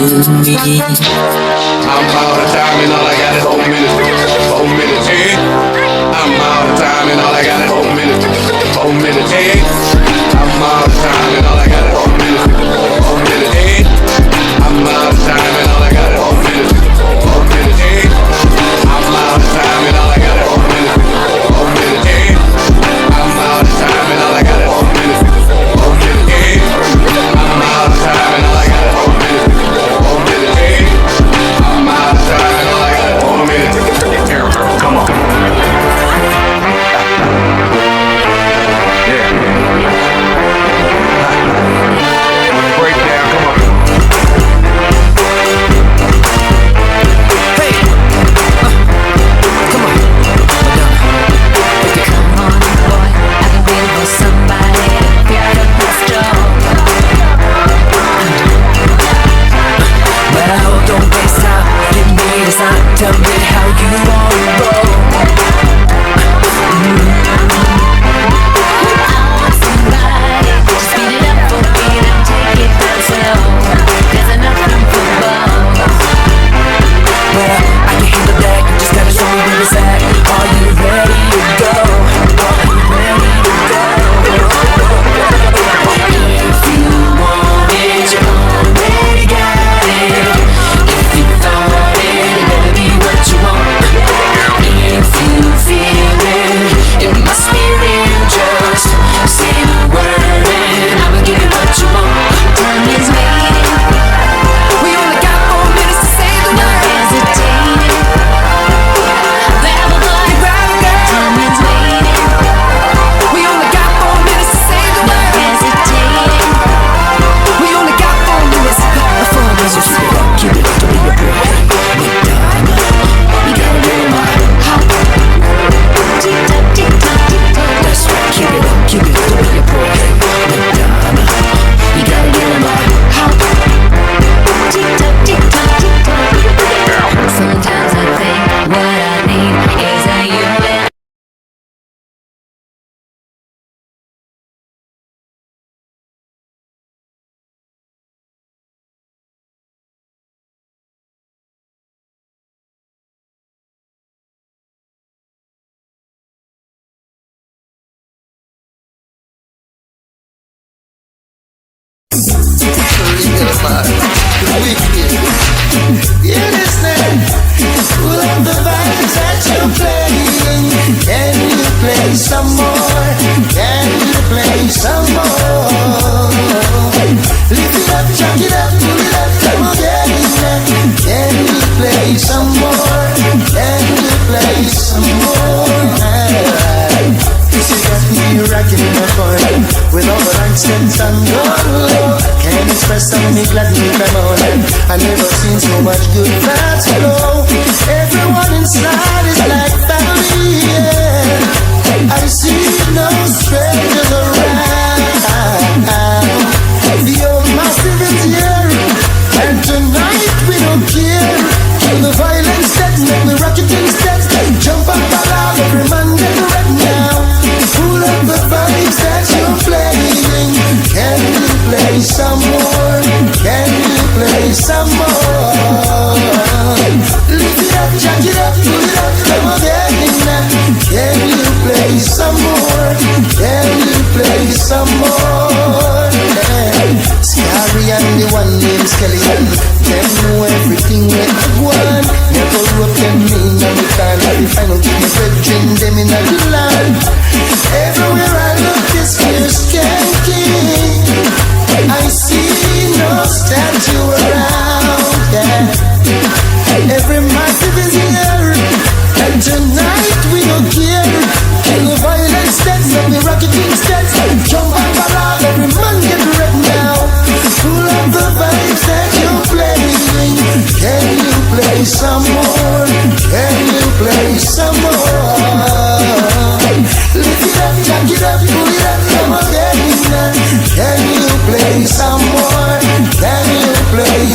me. I'm out of time and all I got is 4 minutes. 4 minutes, hey. I'm out of time and all I got is 4 minutes. 4 minutes, hey. I'm out of time and all I got is 4 minutes. 4 minutes, hey. I'm out of time and all I got is 4 minutes. 4 minutes, hey. I'm out of time and all I got is 4 minutes. 4 minutes, hey. I'm out of time and all I got is 4 minutes. 4 minutes, hey. I'm out of time and all I got is 4 minutes. 4 minutes, hey. I'm out of time and all I got is 4 minutes. Come on. Yeah. Break down, come on. Hey, come on, Madonna. Come on, boy, I've been waiting for somebody to pick up this door. But I hope don't waste time. Give me the sign, tell me how you wanna roll. Somebody, just speed it up for me and take it down slow. There's enough room for both. Well, I can handle that, just gotta show me where it's at. Are you ready to go? Are you ready to go? If you want it, you already got it. If you thought it, it better be what you want. If you feel it, it must be real. Just say the word and I'ma give you what you want. Time is waiting. We only got 4 minutes to say the No word. hesitating. Grab a boy, time is waiting. We only got 4 minutes to say the No word. hesitating. We only got 4 minutes. 4 minutes. So keep it up to be a boy. You gotta get him hot. Tick tock, tick tock, tick tock. That's right, keep it up to be a boy. Madonna. You gotta get him hot. Tick tock, tick tock, tick tock. Sometimes I think what I need is a you and Yeah, listen. Pull up the vibes that you're playing. Can you play some more? Can you play some more? Lift it up, chuck it up, pull it up, come on, get it. Can you play some more? Can you play some more? This is got me rocking in the corner with all the accents and gold. Can't express how many glad me come on. I never seen so much good vibes flow. Everyone inside is like family. Yeah. I see no strangers around. The old master is here, and tonight we don't care. Kill the violence that make me rock it instead. Jump up around every man get red now. Pull up the vibes that you're playing. Can you play some more? Can you play some more? Lift it up, jack it up, pull it up, come on, get in now. Can you play some more? Can you play some more? Scary and the one named Skeleton. Them know everything we have won. Never rope them in and we can't have the final give me brethren them in the land. Everywhere I look this fierce skanking. I see no statue around, yeah. Every massive is here, and tonight we don't care. Kill the violence, that's not the rocket instead. Jump up around, every man get red now. Pull up the vibes that you're playing. Can you play some more? Can you play some more? Lift it up, jack it up, pull it up, come on, get in now. Can you play some more? Can you play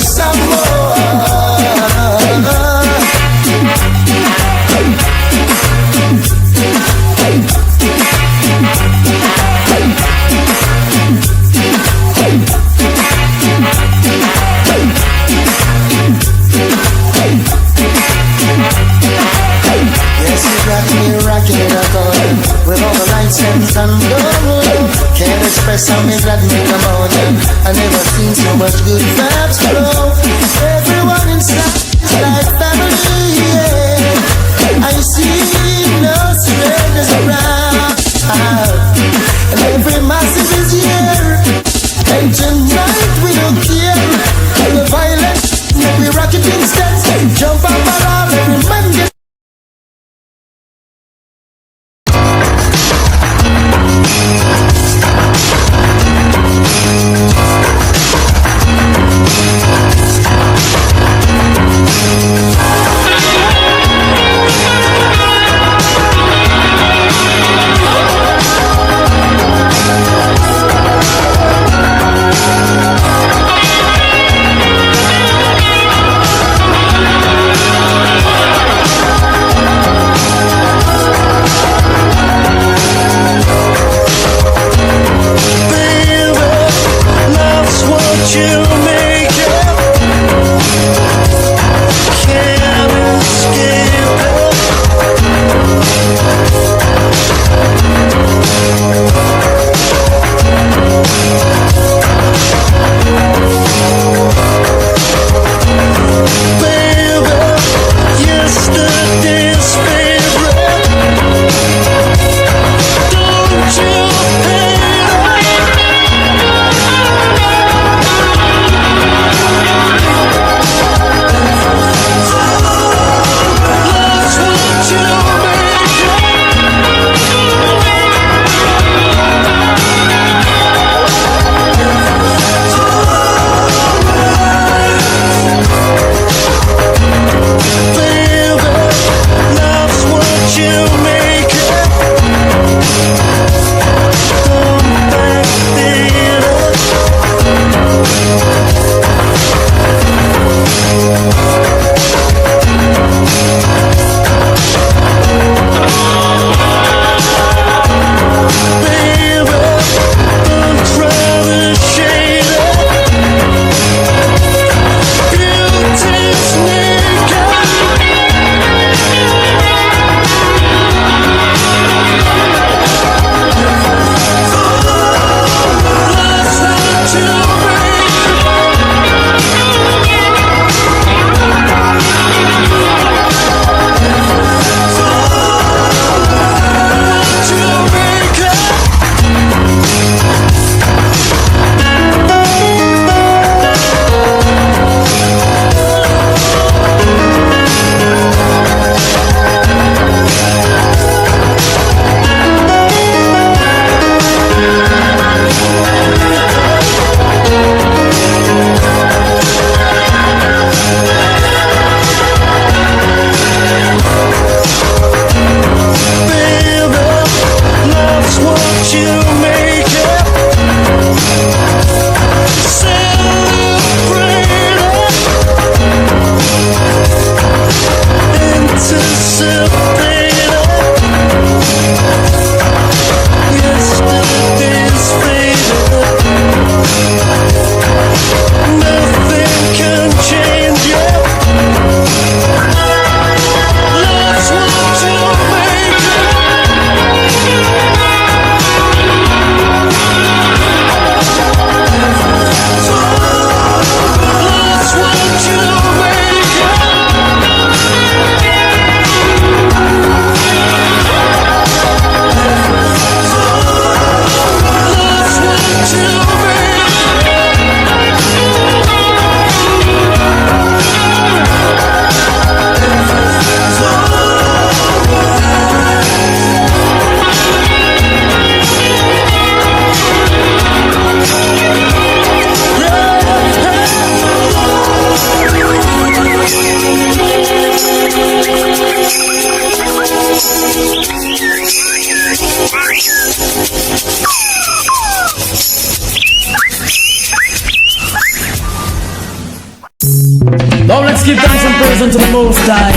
Oh, let's give thanks and praise unto the Most High.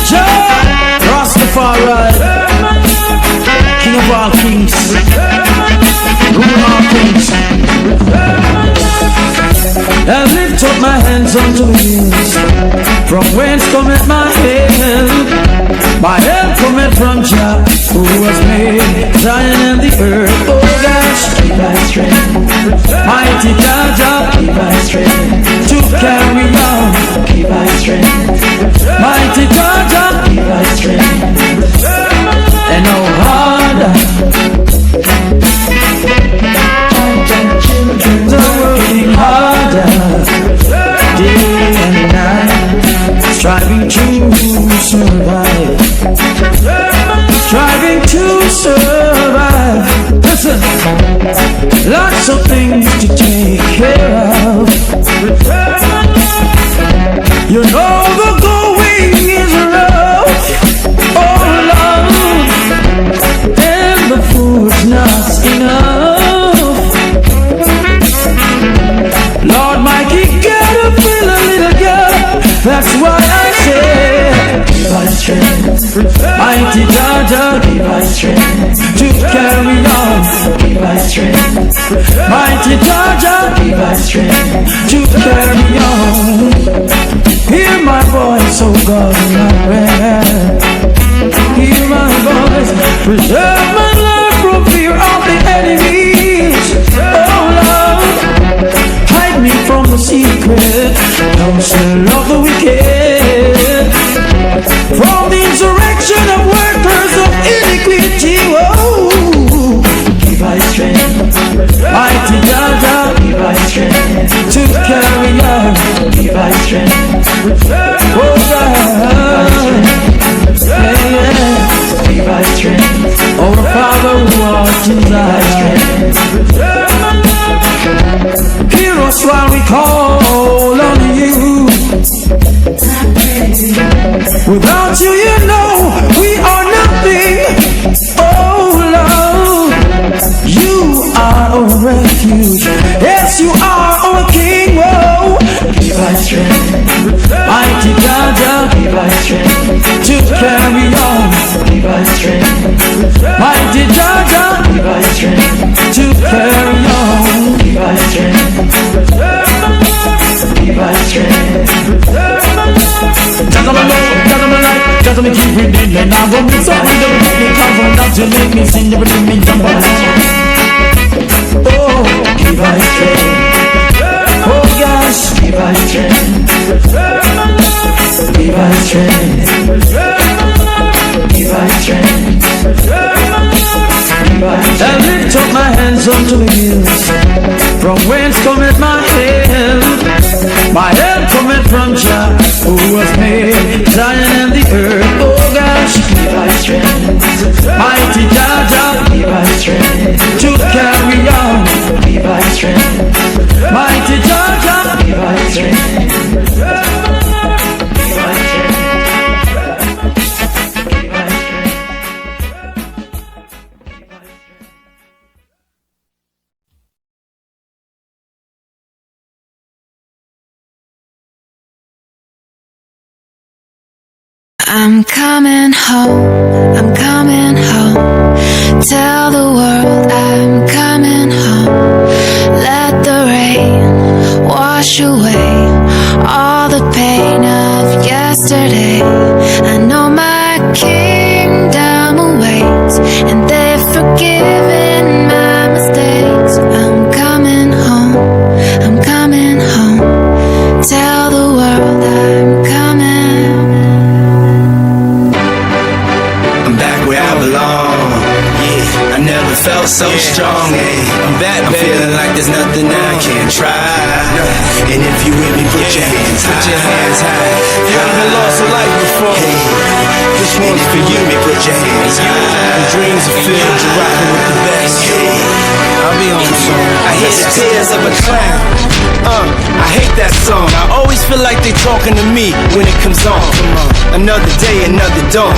Jah Rastafari, King of all kings, ruler of all kings. I lift up my hands unto the hills, from whence cometh my help. My help cometh from Jah, who has made Zion and the earth. Oh gosh, keep my strength. Mighty Jah, keep my strength. To carry on, keep my strength. Mighty Jah, keep my strength. And no harder. Children are working harder, day and night, striving to survive, striving to survive. Listen, lots of things to take care of. You know the going is rough, oh Lord, and the food's not enough. Lord, Mikey, gotta feel a little girl. That's why I say, give us strength. Mighty Jah, give us strength to carry on. Give us strength. Mighty Jah, give us strength to carry on. Hear my voice, oh God, my prayer. Hear my voice, preserve my life from fear of the enemies. Oh Lord, hide me from the secret, counsel of the wicked, from the insurrection of workers of iniquity. Oh, give us strength, mighty Jah, give us strength to carry on. Give us strength, oh God, yeah. Give us strength, oh Father who art in Zion. Hear us while we call on you. Without you, you know we are nothing. Oh Lord, you are our refuge. Yes, you are our King. Whoa, give us strength, mighty Jah, give us strength to carry on. Give us strength, mighty Jah, give us strength to carry on. Give us strength, give us strength. Just my love, just my life, just me keep reading. And I won't be sorry, don't make me come from that to make me sing, never leave me jump on. Oh, give us strength. Oh gosh, give us strength. Give us strength. Give us strength. I lift up my hands unto the hills, from whence cometh my help. My help cometh from Jah, who has made Zion and the earth. Oh gosh, give us strength, mighty Jah, give us strength to carry on. Give us strength, mighty Jah, give us strength. I'm coming home, I'm coming home. Tell the world I'm coming home. Let the rain wash away all the pain of yesterday. I know my kingdom awaits, and they've forgiven my mistakes. I'm coming home, I'm coming home. Tell the world I'm coming. Felt so strong, I'm back, I'm feeling like there's nothing I can't try. And if you with me, put your hands high. Put your hands high. If you ever lost a life before, this one's for you. Put your hands high. The dreams are filled, you're rocking with the best. I'll be on the song. I hear the tears of a clown. I hate that song. I always feel like they talking to me when it comes on. Another day, another dawn.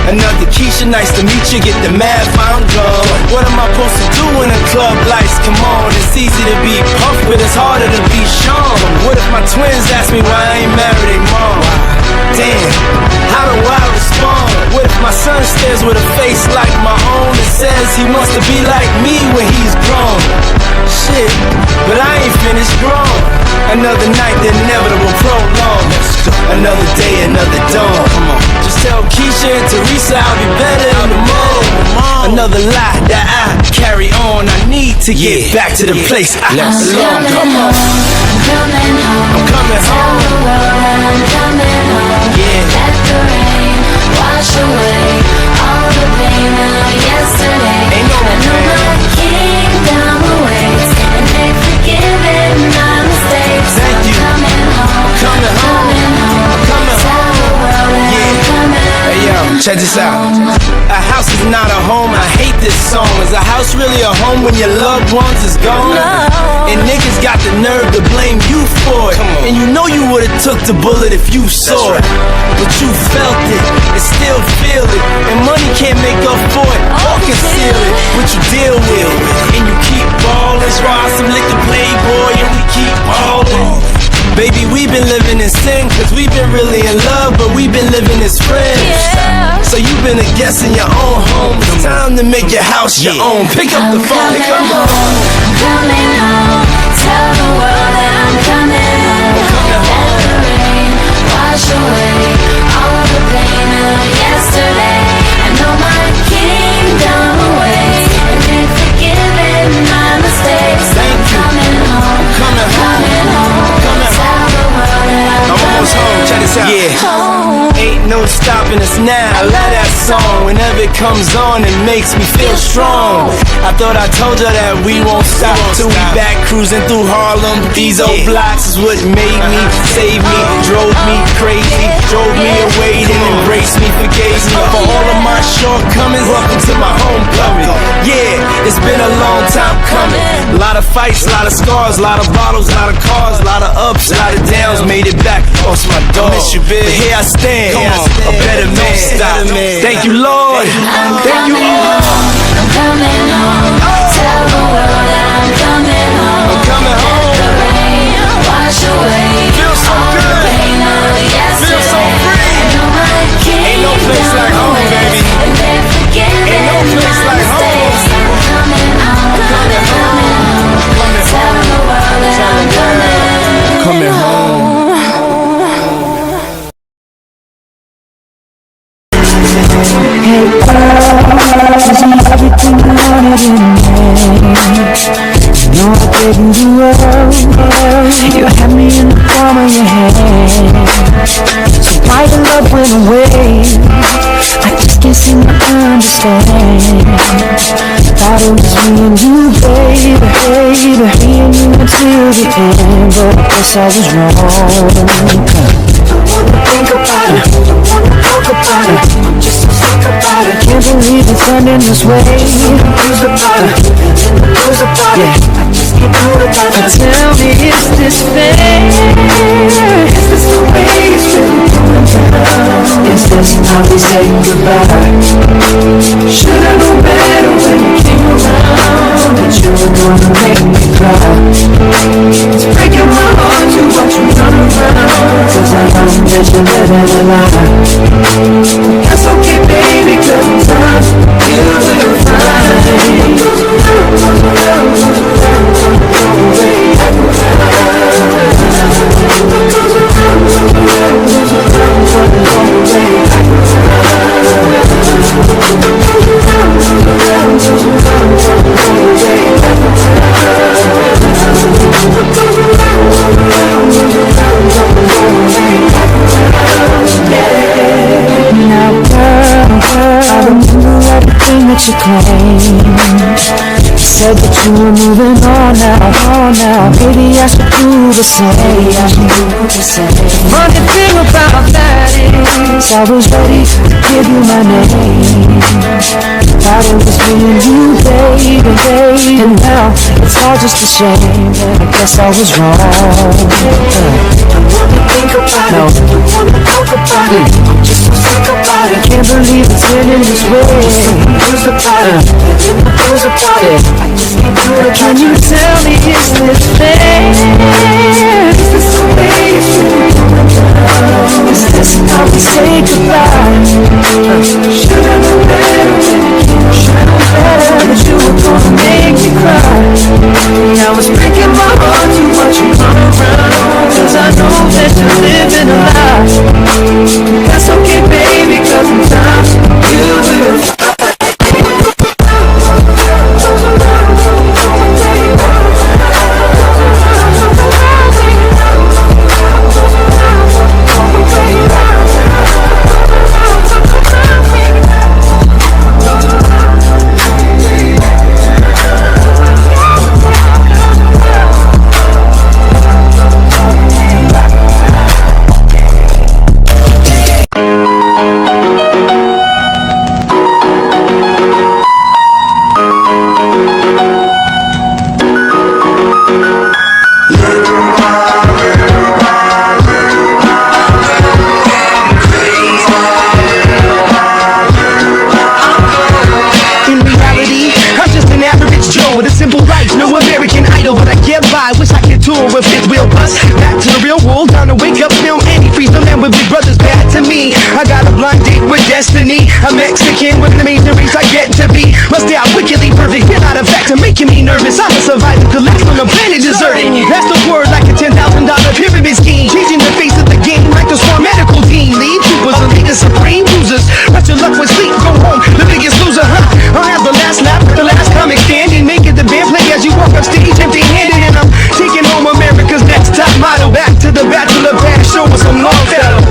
Another Keisha, nice to meet you, get the math, I'm gone. What am I supposed to do when the club lights come on? It's easy to be puffed, but it's harder to be shown. What if my twins ask me why I ain't married they mom. Damn, how do I respond? What if my son stares with a face like my own and says he wants to be like me when he's grown? Shit, but I ain't finished grown. Another night, the inevitable prolong. Another day, another dawn. Come on. Just tell Keisha and Teresa I'll be better in the morning. Another lie that I carry on. I need to get back to the place I belong. Come on. I'm coming home. I'm coming home. Tell the world I'm coming home. Yeah. Let the rain wash away all the pain of yesterday. Ain't no I know my kingdom awaits, and they've forgiven my mistakes. Thank you. I'm coming home. I'm coming home. I'm coming Tell the world that I'm coming home. Hey yo, check this out. A house is not a home. I hate this song. Is a house really a home when your loved ones is gone? No. And niggas got the nerve to blame you for it. And you know you would've took the bullet if you saw it. But you felt it and still feel it. And money can't make up for it or conceal it. But you deal with it and you keep ballin'. Swallow some liquor, playboy, and we keep ballin'. Baby, we've been living in sin, cause we've been really in love, but we've been living as friends. Yeah. So you've been a guest in your own home. It's time to make your house your own. Pick up the phone and come on. I'm coming home. Tell the world that I'm coming home. Let the rain wash away all the pain of yesterday. I know my kingdom awaits, and they've forgiven my mistakes. Thank you. Coming home. Coming home. Coming home. Coming Tell the world that I'm almost home. Check this out. Yeah. Ain't no stopping us now. I love that song. Whenever it comes on, it makes me feel strong. I thought I told you that we won't stop till we back cruising through Harlem. These old blocks is what made me, saved me, drove me crazy, drove me away, then embraced me, forgave me for all of my shortcomings. Welcome to my homecoming. Yeah, it's been a long time coming. A lot of fights, a lot of scars, a lot of bottles, a lot of cars, a lot of ups, a lot of downs. Made it back. Lost my dog. Miss you, big. But here I stand. A better man. Stop. Thank you, Lord. Thank you, Lord. I'm coming home. Tell the world that I'm coming home. I'm coming home. Let the rain wash away Feel so all good. the pain of yesterday. Feel so free. I know my Ain't no place like home, baby. And they're forgiven Ain't no place my like home. mistakes. I'm coming home. Coming home. Tell the world that I'm coming home. Hey girl, is me everything you wanted in me? You know I gave you the world. You had me in the palm of your hand. So why your love went away? I just can't seem to understand. Thought it was me and you, baby, baby. Me and you until the end, but I guess I was wrong. Don't wanna think about it, don't wanna talk about it. I'm just so sick about it. Can't believe it's ending this way. Confused about it, confused about it. I just can't do it about it. Tell me, is this fair? Is this the way it's been going down? Is this how we say goodbye? Should've known better when you came around, that you were gonna make me cry. It's breaking my heart to watch you run around, cause I know that you're living a lie. That's okay, baby, cause in time you will find. Goes around, goes around, goes around, go away. Goes around, goes around, goes around, go away. Now girl, I remember everything that you claimed. You said that you were moving on now. Maybe I should do the same. Funny thing about that is I was ready to give you my name. Thought it was me and you, baby, baby. And now it's all just a shame, but I guess I was wrong. Don't wanna think about it, don't wanna talk about it. I'm just so sick about it. Can't believe it's ending this way. So confused about it, confused about it. I just can't do it. Can you tell me, is this fair? Is this the way that you're living a lie. That's okay, baby, cause sometimes you will. A fifth wheel bus, back to the real world, time to wake up, film any free some man with big brothers bad to me. I got a blind date with destiny, a Mexican with an amazing race I get to be. Must stay out wickedly perfect, you're not a factor making me nervous. I'm a survivor, collapse on the planet deserted. That's the word like a $10,000 pyramid scheme, changing the face of the game like the swarm medical team. Lead troopers, the leader supreme losers. Rest your luck with sleep, go home, the biggest loser, huh? I'll have the last lap, the last comic standing, make it the band play as you walk up stage empty-handed, and I'm taking home America's next top model. Back to the Bachelor Pad, show us some Longfellow.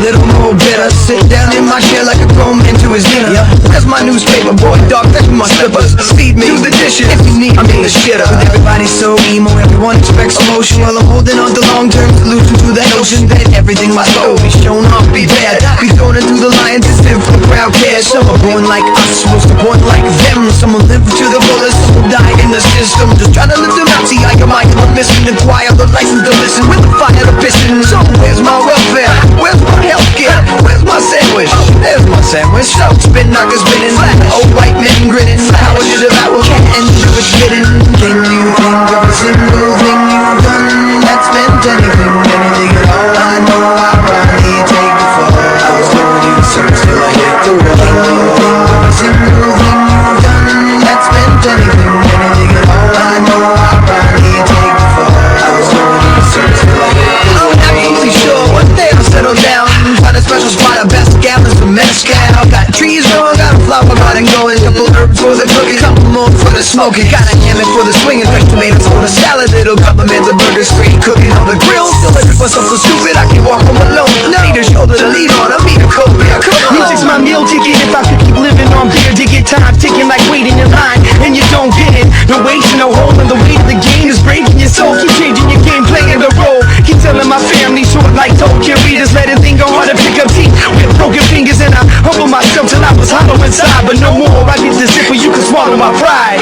Little more bitter. Sit down in my chair like a grown man to his dinner. That's my newspaper, boy, dog, that's my slippers. Feed me, do the dishes, if you need I'm in the shitter. But everybody's so emo, everyone expects emotion. While I'm holding on to long-term solution to that notion that everything my soul be shown off, be bad. Be thrown into the lions as if the crowd cares. Some are born like us, most are born like them. Some will live to the fullest, some will die in the system. Just trying to live them out, see I am missing the choir, the license to listen with the fire, the piston. So where's my welfare? Where's my healthcare? Where's my sandwich? There's my sandwich. So spin knockers spinning, old white men grinning. How would you devour and do it hidden? Can you think of a single thing you've done that's meant anything, anything at all? I know I probably take the fall. I was told you search till I hit the wall. Can you think of a single thing you've done that's meant anything, anything at all? I know I probably take the fall. I was told you search till I hit the wall. I'm absolutely sure one day I'll settle down, find a special spot, a best gallons for mezcal. Got trees growing, got a flower garden going, couple herbs for the cooking, couple more for the smoking, got a hammock for the swinging, fresh tomatoes for the salad, little compliment the burger, straight cooking on the grill. Still looking for something stupid, I can walk home alone. No need a shoulder to lean on, I need a coat, yeah, come on. Music's my meal ticket, if I could keep living on beer to get time ticking like waiting in line, and you don't get it. No wasting, no hole in the weight of the game is breaking your soul. Keep changing your game, playing the role. Keep telling my family short like Tolkien readers, letting things go hard to pick up teeth with broken fingers, and I humble myself till I was hollow inside. But no more, I get this zipper, you can swallow my pride.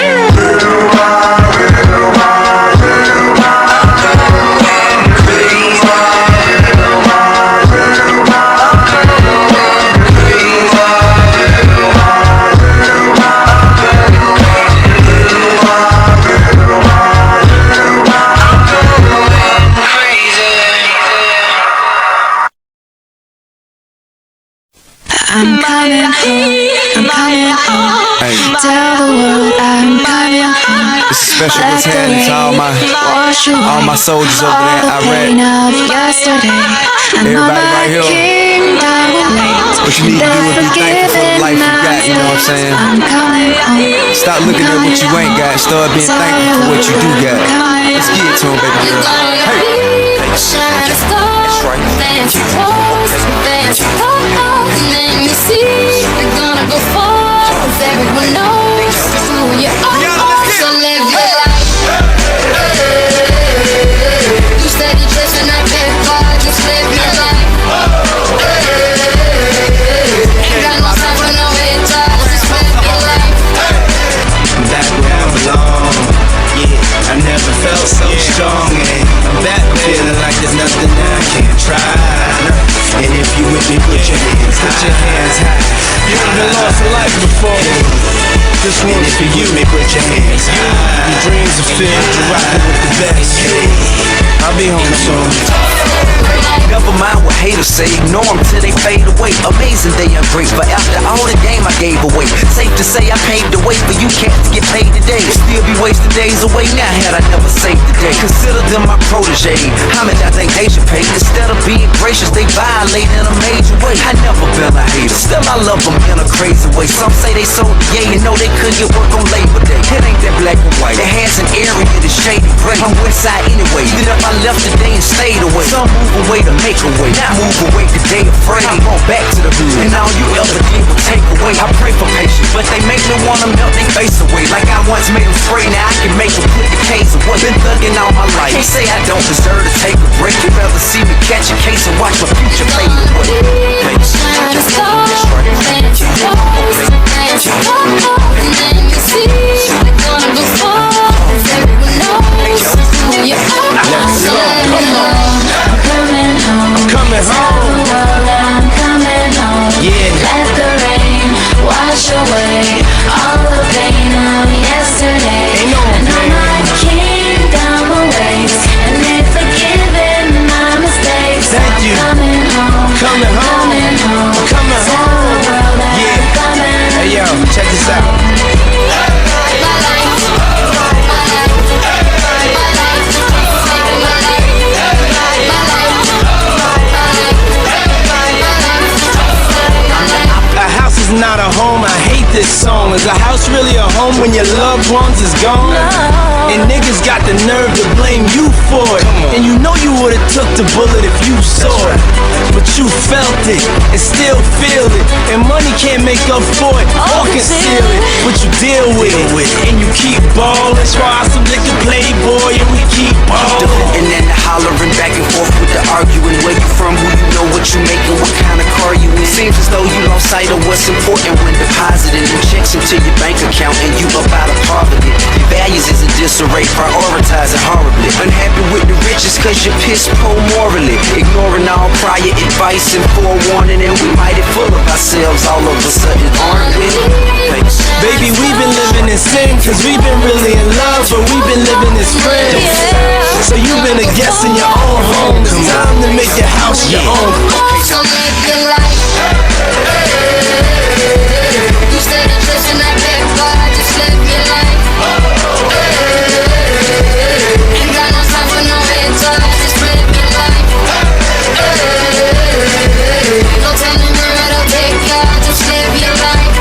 I'm coming home, I'm coming home. Hey. Tell the world I'm coming home. This is special what's happening to all my soldiers over there in Iraq. Everybody right here. What you need to do is be thankful for the life you got, you know what I'm saying? Stop looking at what you ain't got, start being thankful for what you do got. Let's get it to him, baby girl. Hey. Shine a star, fancy clothes, fancy photos. Let me see, we're gonna go far, 'cause everyone knows who you are. So live your life. You steady dressing like that bar, just live your life. Ain't got no time for no haters, just live your life. I'm back where I belong. Yeah, I never felt so strong. I'm back feeling like there's nothing that I can't try. And if you with me, put your hands high. You ever lost a life before? Just one. And if you with me, put your hands high. feel you're rocking with the best. I'll be home soon. Never mind what haters say, ignore them till they fade away. Amazing they ungrateful after all the game I gave away. Safe to say I paved the way for you cats to get paid today. Still be wasting days away now had I never saved the day. Consider them my protege, how much I think they should pay. Instead of being gracious, they violate in a major way. I never been a hater, still I love them in a crazy way. Some say they sold the yay and know they could get work on Labor Day. It ain't that black and white, it has an area that's shady gray. I'm west side anyway, even if I left today and stayed away. Some move away to make a way, not move away today afraid. I'm going back to the hood, and all you ever did was take away. I pray for patience, but they make me wanna melt their face away. Like I once made them spray, now I can make them put the case away. Been thugging all my life, can't say I don't deserve to take a break. You'd rather see me catch a case and watch my future fade away. Thanks. Try to stop, then it's close, and then you see we're gonna go far, 'cause everyone knows who you are. Let's go, come on. I'm coming home. I'm coming home. Tell the world that I'm coming home. Yeah. Let the rain wash away all the pain of yesterday. Ain't no and all pain. my kingdom awaits, and they've forgiven my mistakes. Thank you. I'm coming home. Coming home. Coming home. I'm coming Tell home. the world that Yeah. I'm coming. Hey yo, check this out. A house is not a home, I hate this song. Is a house really a home when your loved ones is gone? And niggas got the nerve to blame you for it. And you know you would've took the bullet if you saw it. But you felt it and still feel it. And money can't make up for it or conceal it. But you deal with it and you keep ballin'. Try some liquor playboy and we keep ballin'. And then the hollering back and forth with the arguing. Where you from, who you know, what you making, what kind of car you in. Seems as though you lost sight of what's important when depositing new checks into your bank account and you up out of poverty. Your values is in disarray, prioritizing horribly. Unhappy with the riches cause you're piss poor morally. Ignoring all prior advice and forewarning, and we mighty full of ourselves all of a sudden, aren't we? Thanks. Baby, we've been living in sin cause we've been really in love, but we've been living as friends. So you've been a guest in your own home. It's time to make your house your own. So make it like you said it just in that big bar, just live your life. Ain't got no time for no head talk, just live your life. No time to mirror to take y'all, just live your life.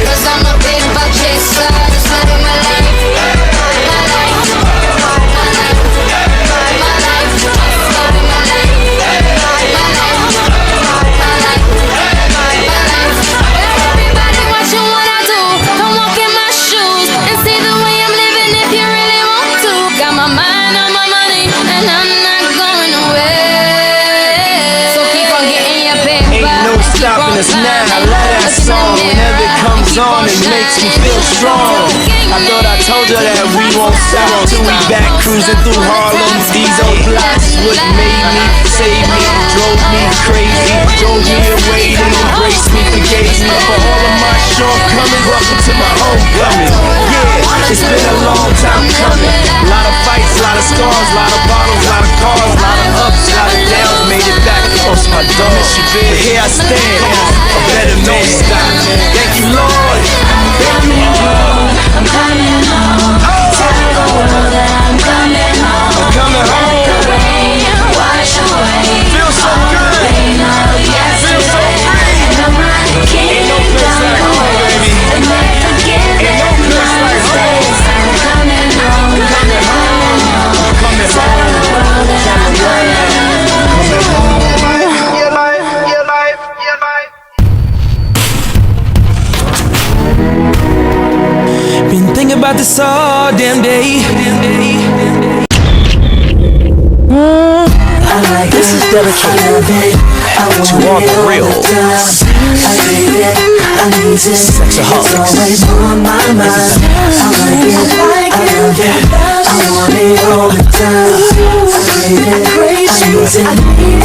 Cause I'm a big buck chaser, just living my life. Stopping us now, I love that song. Whenever it comes on, it makes me feel strong. I thought I told you that we won't stop till we back cruising through Harlem. These old blocks what made me, saved me, drove me crazy, drove me away, then embraced me, forgave me for all of my shortcomings. Welcome to my homecoming. Yeah, it's been a long time coming. A lot of fights, a lot of scars, a lot of bottles, a lot of cars, a lot of ups, a lot of downs. Made it back close, my dog. But here I stand, a better man. Thank you, Lord. Thank you, Lord. I'm coming home. Tell the world that I'm coming home. I'm coming home. Let the rain wash away Feel so all good. the pain of yesterday. Feel so free. And my kingdom awaits, and they've forgiven my mistakes. I'm coming home. I'm coming home. Tell the world that I'm coming home. Been thinking about this all damn day. This is dedicated to all the real sexaholics. on my mind. I like it, I want it all the time. I need it, I use it,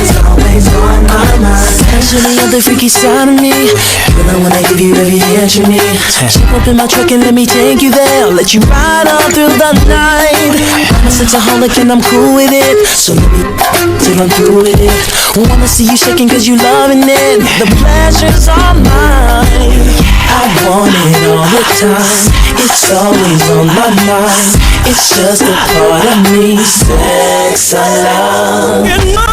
it's always on my mind. show me all the freaky side of me. Girl, I wanna give you every inch you need. Jump up in my truck and let me take you there. I'll let you ride on through the night. I'm a sexaholic and I'm cool with it. So let me till I'm through with it. Wanna see you shaking cause you loving it. The pleasure's all mine. I want it all the time. It's always on my mind. It's just a part of me. Sex I love.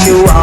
You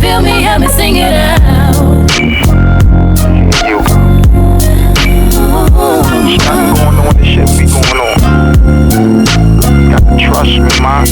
feel me, help me sing it out. Stop going on this shit be going on. Gotta trust me, ma. I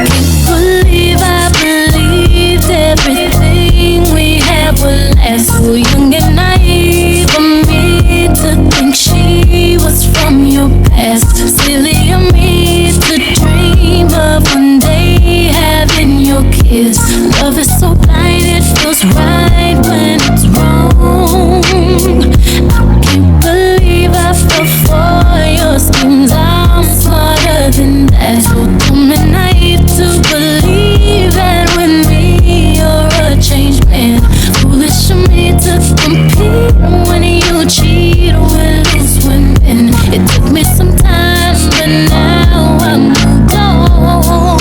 can't believe I believed everything we had would last. So young and naive for me to think she was from your past. Silly of me to dream of one day having your kiss. Love is so blind, it feels right when it's wrong. I can't believe I fell for your schemes. I'm smarter than that. So dumb and naive to believe that with me you're a changed man. Foolish of me to compete when you cheat with loose women. It took me some time, but now I'm moved on.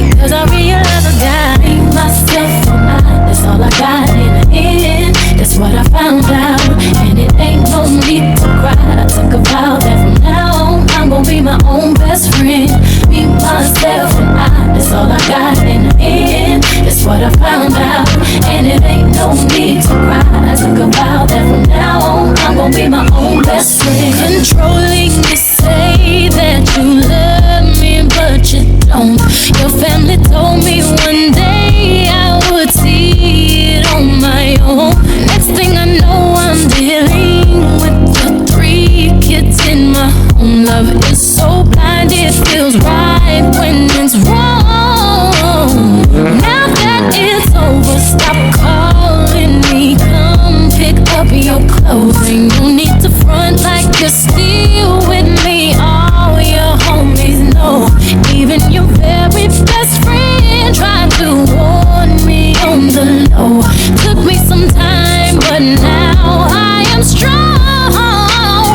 Because I realize I got myself and that's all I got in the end. That's what I found out, and it ain't no need to cry. I took a vow that from now on I'm gonna be my own best friend. Me, myself, and that's all I got in the end. That's what I found out, and it ain't no need to cry. I took a vow that from now on I'm gonna be my own best friend. Controlling me, say that you love me, but you don't. Your family told me one day I would see it on my own. Next thing I know, I'm dealing with the 3 kids in my home. Love is so blind, it feels right when it's wrong. Now that it's over, stop calling me. Come pick up your clothes. Ain't no need to front like you're still with me. All your homies know, even your very best friend tried to warn me on the low. Took me some time, but now I am strong.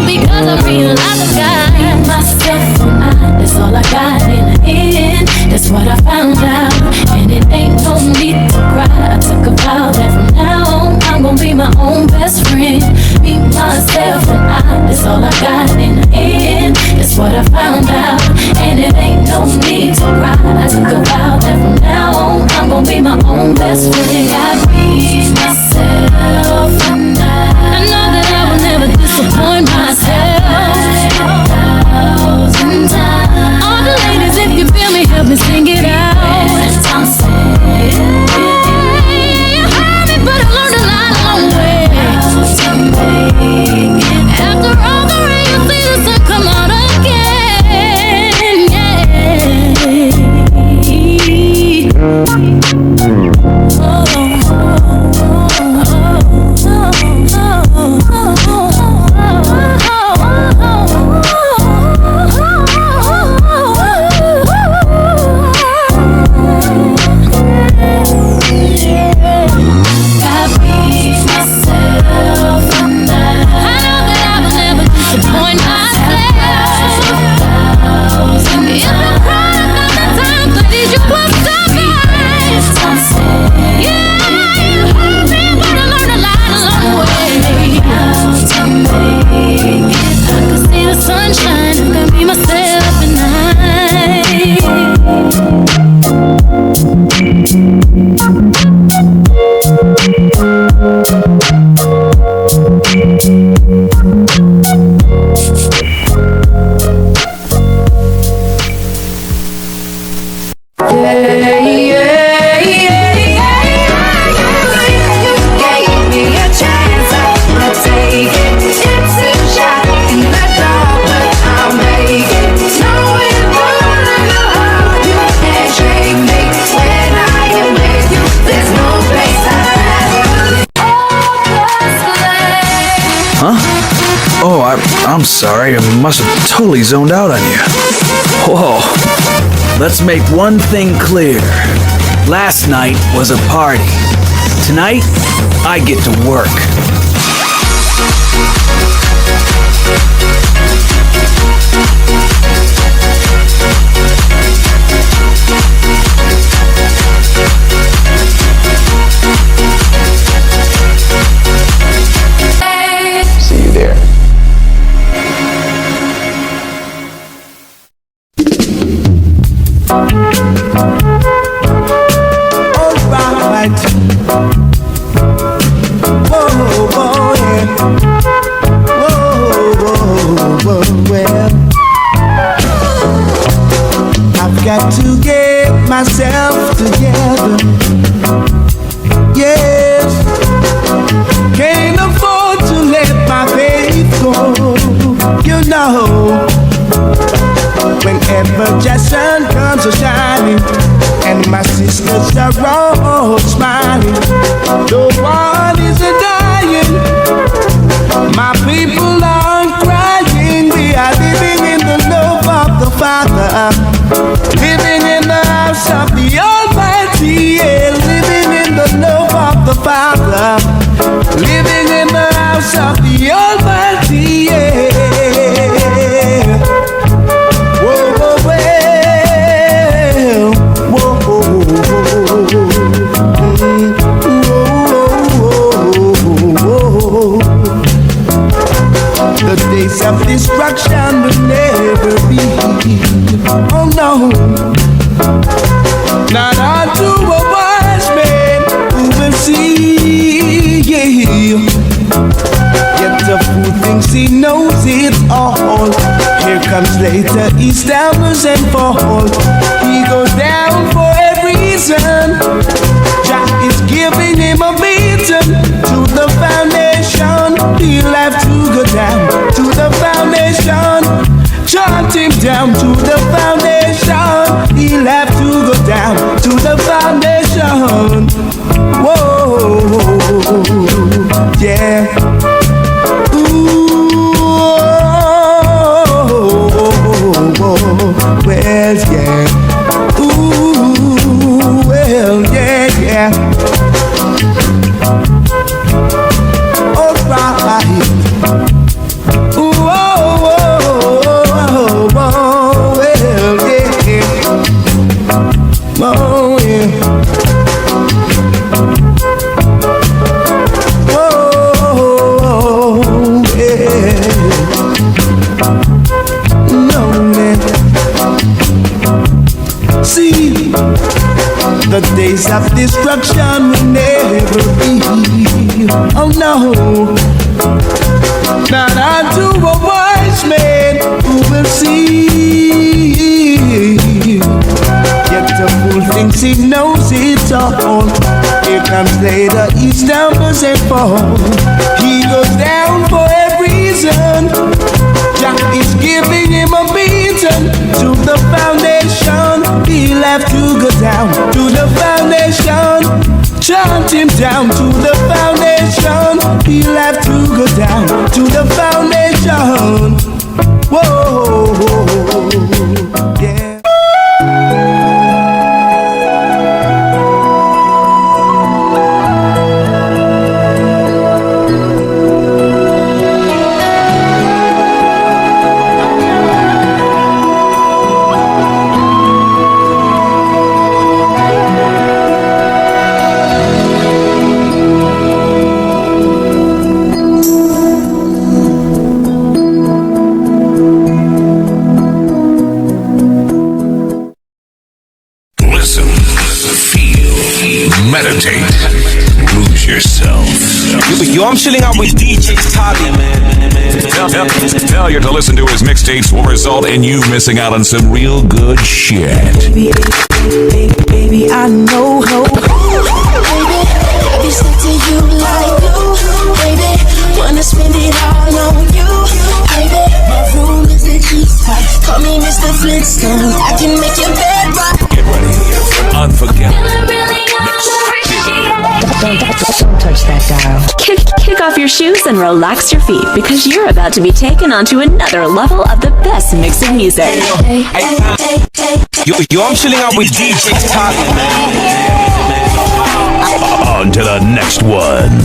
Because I realize I got myself and that's all I got in the end. That's what I found out, and it ain't no need to cry. I took a vow that from now on I'm gonna be my own best friend. Me, myself, and that's all I got in the end. That's what I found out, and it ain't no need to cry. I took a vow that from now on I'm gonna be my own best friend. I be myself, and I know that I will never disappoint myself. 1,000 times. All the ladies, if you feel me, help me sing it out. You heard me, but I learned a lot along the way. After all the rain, you see the sun come out again. I'm sorry, I must have totally zoned out on you. Whoa. Let's make one thing clear. Last night was a party. Tonight, I get to work. See you there. Alright. to get myself together. Yes, can't afford to let my faith go. You know, whenever the sun comes a-shining and my sisters are all smiling, no one is a-dying. My people aren't crying. We are living in the love of the Father, living in the house of the Almighty, yeah. Living in the love of the Father, living in the house of the Almighty, yeah. Whoa, whoa, whoa, whoa, whoa. The days of destruction will never be. Oh no, not unto a wise man who will see. Yet the fool thinks he knows it all. Here comes later, he stammers and falls. He goes down for a reason. Jack is giving him a beating to the foundation. He'll have to go down to the foundation. Chant him down to the foundation. He'll have to go down to the foundation. Whoa, yeah. Ooh, well, yeah. Ooh, well, yeah, yeah. All right. Ooh, oh, well, yeah. Oh, yeah. See, the days of destruction will never be. Oh no, not unto a wise man who will see. Yet the fool thinks he knows it all. Here comes later, he stumbles and falls. He goes down for a reason. Jack is giving him a beating to the foundation. He'll have to go down to the foundation. Chant him down to the foundation. He'll have to go down to the foundation. Whoa, yeah. Meditate. Lose yourself. Yo, I'm chilling out with DJ Toddy, man. Failure to listen to his mixtapes will result in you missing out on some real good shit. Baby, I know. Baby, I be stuck to you like glue. Baby, wanna spend it all on you. Baby, my room is a G-spot. Call me Mr. Flintstone. I can make your bed rock. Get ready for unforgettable. Don't touch that dial. Kick off your shoes and relax your feet because you're about to be taken onto another level of the best mix of music. Yo, I'm chilling out with DJ Toddy, man. On to the next one.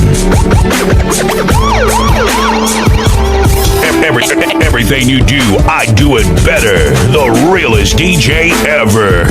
Everything you do, I do it better. The realest DJ ever.